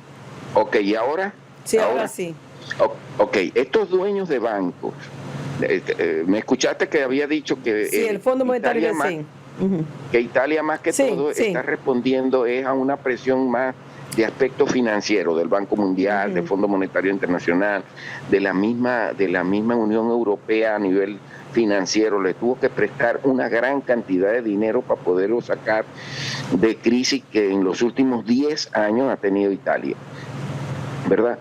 Ok, ¿y ahora? Sí, ahora sí. Ok, estos dueños de bancos, me escuchaste que había dicho que... Sí, el Fondo Monetario, sí. que Italia más que todo está respondiendo es a una presión más de aspecto financiero del Banco Mundial, del Fondo Monetario Internacional, de la misma Unión Europea a nivel financiero. Le tuvo que prestar una gran cantidad de dinero para poderlo sacar de crisis que en los últimos 10 años ha tenido Italia, ¿verdad?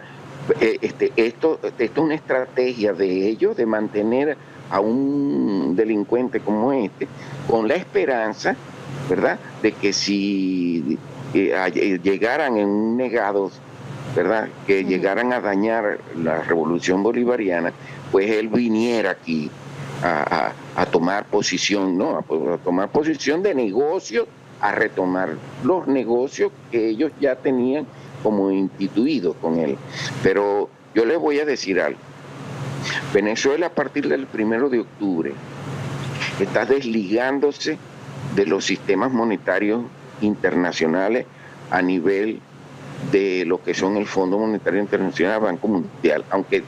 Esto es una estrategia de ellos de mantener a un delincuente como este con la esperanza, ¿verdad?, de que si llegaran en un negado, ¿verdad?, que llegaran a dañar la revolución bolivariana, pues él viniera aquí a tomar posición, ¿no?, a tomar posición de negocio, a retomar los negocios que ellos ya tenían como instituidos con él. Pero yo les voy a decir algo. Venezuela a partir del 1 de octubre está desligándose de los sistemas monetarios internacionales a nivel de lo que son el Fondo Monetario Internacional, Banco Mundial, aunque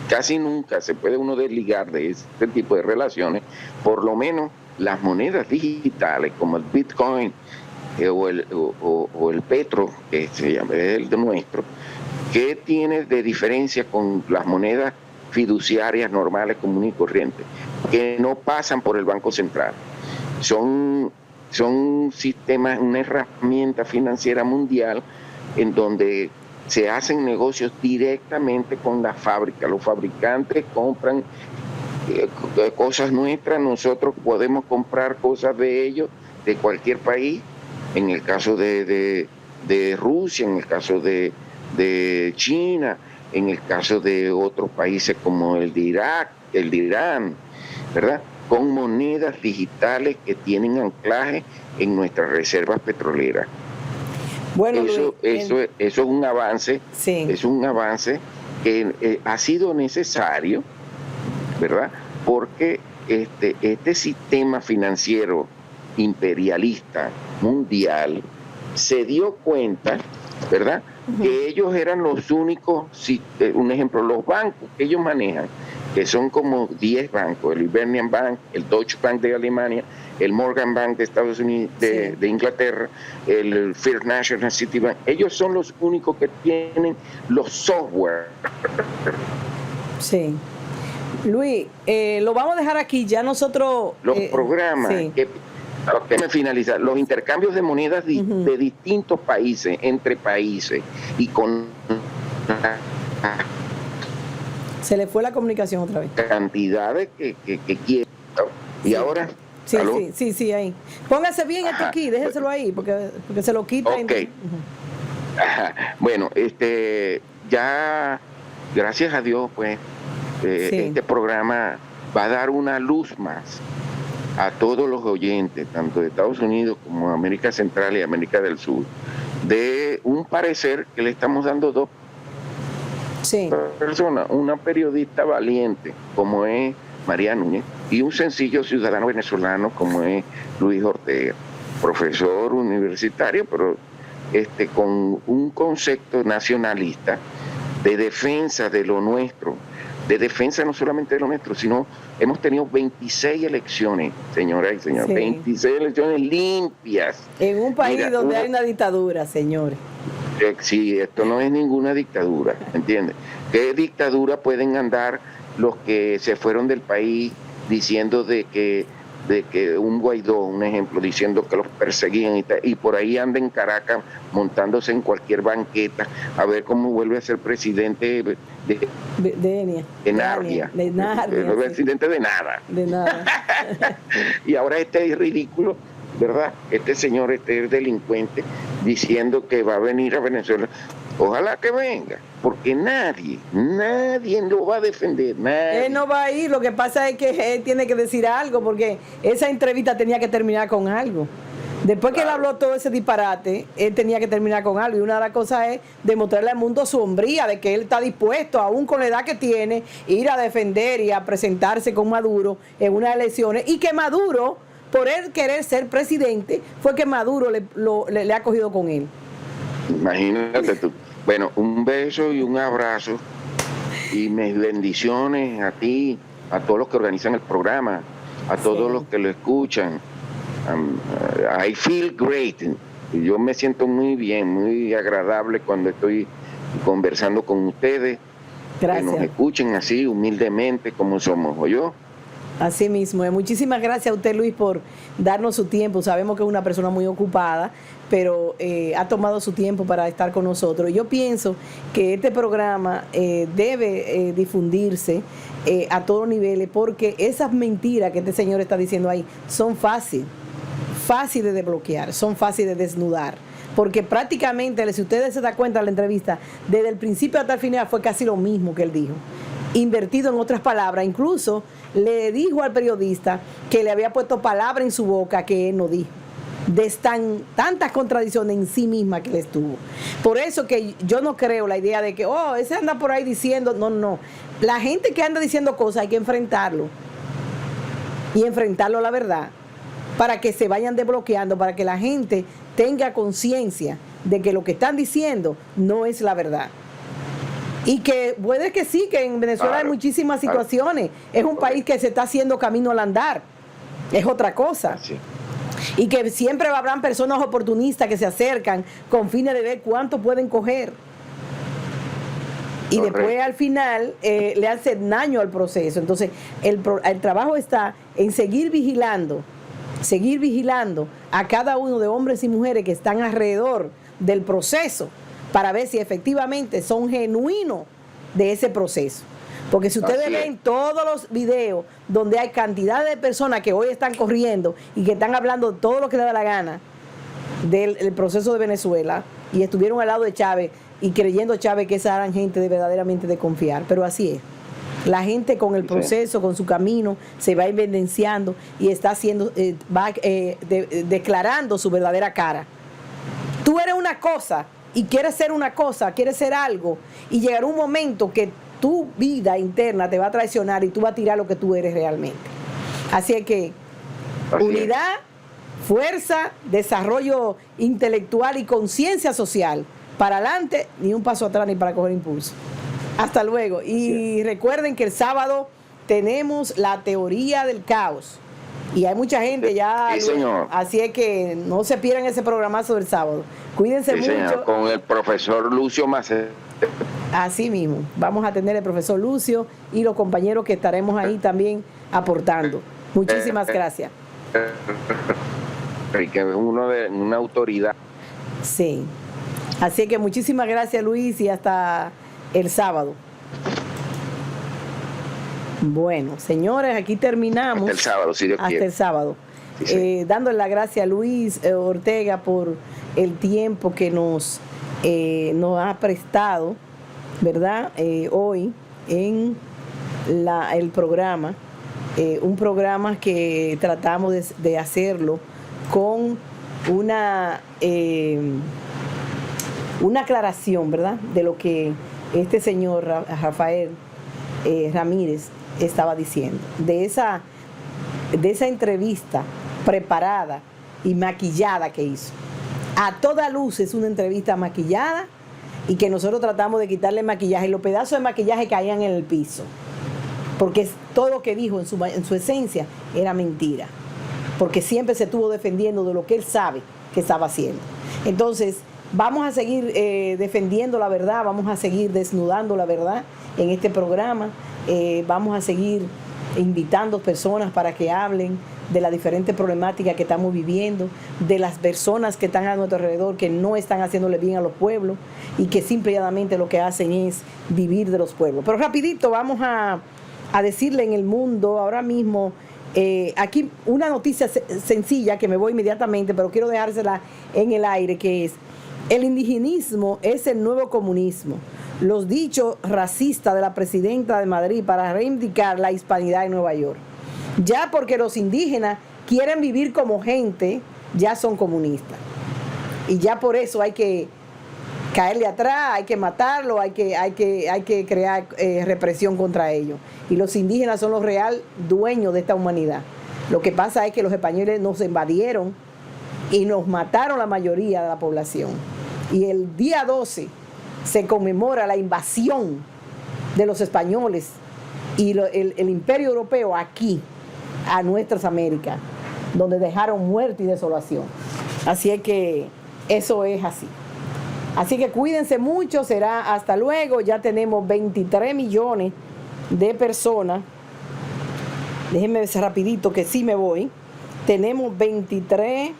casi nunca se puede uno desligar de este tipo de relaciones. Por lo menos las monedas digitales como el Bitcoin o el Petro, que se llama el de nuestro, ¿qué tiene de diferencia con las monedas fiduciarias normales, comunes y corrientes? Que no pasan por el Banco Central. Son sistemas, una herramienta financiera mundial en donde se hacen negocios directamente con la fábrica. Los fabricantes compran cosas nuestras, nosotros podemos comprar cosas de ellos, de cualquier país, en el caso de Rusia, en el caso de China, en el caso de otros países como el de Irak, el de Irán, ¿verdad?, con monedas digitales que tienen anclaje en nuestras reservas petroleras. Bueno, eso es un avance, sí. Es un avance que ha sido necesario, ¿verdad?, porque este sistema financiero imperialista mundial se dio cuenta, ¿verdad?, que ellos eran los únicos, un ejemplo, los bancos que ellos manejan, que son como 10 bancos, el Hibernian Bank, el Deutsche Bank de Alemania, el Morgan Bank de Estados Unidos, de Inglaterra, el First National Citibank, ellos son los únicos que tienen los software. Sí. Luis, lo vamos a dejar aquí, ya nosotros... Los programas que me finalizar, los intercambios de monedas de distintos países, entre países y con... Se le fue la comunicación otra vez. Cantidades que quieren. Y ahora... Sí, ahí. Póngase bien esto aquí, déjenselo ahí, porque se lo quita. Ok. Bueno, ya, gracias a Dios, pues, este programa va a dar una luz más a todos los oyentes, tanto de Estados Unidos como de América Central y América del Sur, de un parecer que le estamos dando dos personas, una periodista valiente como es María Núñez y un sencillo ciudadano venezolano como es Luis Ortega, profesor universitario, pero con un concepto nacionalista de defensa de lo nuestro, de defensa no solamente de lo nuestro, sino hemos tenido 26 elecciones, señoras y señores, 26 elecciones limpias. En un país donde hay una dictadura, señores. Sí, esto no es ninguna dictadura, ¿entiendes? ¿Qué dictadura pueden andar los que se fueron del país diciendo de que un Guaidó, un ejemplo, diciendo que los perseguían y por ahí anda en Caracas montándose en cualquier banqueta a ver cómo vuelve a ser presidente de Narnia, presidente de nada. Y ahora es ridículo, ¿verdad? Este señor, delincuente, diciendo que va a venir a Venezuela. Ojalá que venga, porque nadie lo va a defender, nadie. Él no va a ir, lo que pasa es que él tiene que decir algo, porque esa entrevista tenía que terminar con algo. Después que él habló todo ese disparate, él tenía que terminar con algo. Y una de las cosas es demostrarle al mundo su hombría, de que él está dispuesto, aún con la edad que tiene, ir a defender y a presentarse con Maduro en unas elecciones. Y que Maduro, por él querer ser presidente, fue que Maduro le ha cogido con él. Imagínate tú. Bueno, un beso y un abrazo y mis bendiciones a ti, a todos los que organizan el programa, a todos los que lo escuchan, I feel great. Yo me siento muy bien, muy agradable cuando estoy conversando con ustedes. Gracias. Que nos escuchen así humildemente como somos, ¿oyó? Así mismo. Muchísimas gracias a usted, Luis, por darnos su tiempo. Sabemos que es una persona muy ocupada, pero ha tomado su tiempo para estar con nosotros. Yo pienso que este programa debe difundirse a todos niveles, porque esas mentiras que este señor está diciendo ahí son fáciles de bloquear, son fáciles de desnudar. Porque prácticamente, si ustedes se dan cuenta de la entrevista, desde el principio hasta el final fue casi lo mismo que él dijo. Invertido en otras palabras, incluso le dijo al periodista que le había puesto palabra en su boca que él no dijo. De tantas contradicciones en sí misma que él estuvo. Por eso que yo no creo la idea de que, ese anda por ahí diciendo, no. La gente que anda diciendo cosas hay que enfrentarlo. Y enfrentarlo a la verdad, para que se vayan desbloqueando, para que la gente tenga conciencia de que lo que están diciendo no es la verdad. Y que puede que sí, que en Venezuela hay muchísimas situaciones. Es un país que se está haciendo camino al andar. Es otra cosa. Sí. Y que siempre habrán personas oportunistas que se acercan con fines de ver cuánto pueden coger. Y después al final le hacen daño al proceso. Entonces el trabajo está en seguir vigilando a cada uno de hombres y mujeres que están alrededor del proceso, para ver si efectivamente son genuinos de ese proceso. Porque si ustedes ven todos los videos donde hay cantidad de personas que hoy están corriendo y que están hablando todo lo que les da la gana del proceso de Venezuela, y estuvieron al lado de Chávez y creyendo Chávez que esas eran gente verdaderamente de confiar, pero así es. La gente con el proceso, con su camino, se va evidenciando y está haciendo, declarando su verdadera cara. Tú eres una cosa y quieres ser una cosa, quieres ser algo, y llegará un momento que tu vida interna te va a traicionar y tú vas a tirar lo que tú eres realmente. Así es que unidad, fuerza, desarrollo intelectual y conciencia social. Para adelante, ni un paso atrás ni para coger impulso. Hasta luego. Y recuerden que el sábado tenemos la teoría del caos. Y hay mucha gente ya. Sí, señor. Así es que no se pierdan ese programazo del sábado. Cuídense mucho. Señor, con el profesor Lucio Macedo. Así mismo. Vamos a tener el profesor Lucio y los compañeros que estaremos ahí también aportando. Muchísimas gracias. Que es una autoridad. Sí. Así que muchísimas gracias, Luis, y hasta el sábado. Bueno, señores, aquí terminamos. Hasta el sábado, si Dios quiere. Hasta el sábado. Sí. Dándole las gracias a Luis Ortega por el tiempo que nos ha prestado, ¿verdad? Hoy en el programa. Un programa que tratamos de hacerlo con una aclaración, ¿verdad?, de lo que este señor Rafael Ramírez estaba diciendo, de esa entrevista preparada y maquillada que hizo. A toda luz es una entrevista maquillada, y que nosotros tratamos de quitarle maquillaje, y los pedazos de maquillaje caían en el piso, porque todo lo que dijo en su esencia era mentira, porque siempre se estuvo defendiendo de lo que él sabe que estaba haciendo. Entonces vamos a seguir defendiendo la verdad, vamos a seguir desnudando la verdad en este programa, vamos a seguir invitando personas para que hablen de las diferentes problemáticas que estamos viviendo, de las personas que están a nuestro alrededor que no están haciéndole bien a los pueblos y que simplemente lo que hacen es vivir de los pueblos. Pero rapidito vamos a decirle en el mundo ahora mismo, aquí una noticia sencilla que me voy inmediatamente, pero quiero dejársela en el aire, que es: el indigenismo es el nuevo comunismo. Los dichos racistas de la presidenta de Madrid para reivindicar la hispanidad en Nueva York. Ya porque los indígenas quieren vivir como gente, ya son comunistas. Y ya por eso hay que caerle atrás, hay que matarlo, hay que crear represión contra ellos. Y los indígenas son los real dueños de esta humanidad. Lo que pasa es que los españoles nos invadieron y nos mataron la mayoría de la población. Y el día 12 se conmemora la invasión de los españoles y el imperio europeo aquí, a nuestras Américas. donde dejaron muerte y desolación. Así es que eso es así. Así que cuídense mucho, será hasta luego. Ya tenemos 23 millones de personas. Déjenme ver rapidito que sí me voy. Tenemos 233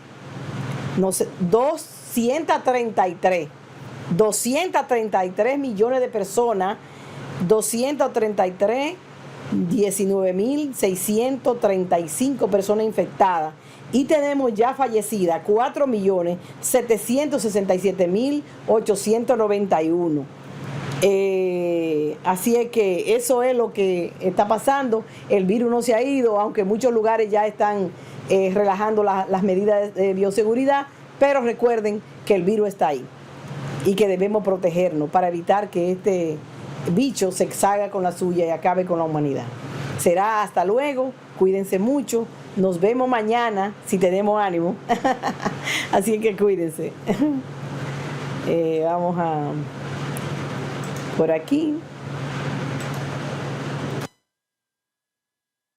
millones de personas, 19.635 personas infectadas. Y tenemos ya fallecidas 4.767.891. Así es que eso es lo que está pasando. El virus no se ha ido, aunque muchos lugares ya están relajando las medidas de bioseguridad, pero recuerden que el virus está ahí y que debemos protegernos para evitar que este bicho se exhaga con la suya y acabe con la humanidad. Será hasta luego, cuídense mucho, nos vemos mañana si tenemos ánimo. Así que cuídense. Vamos a por aquí.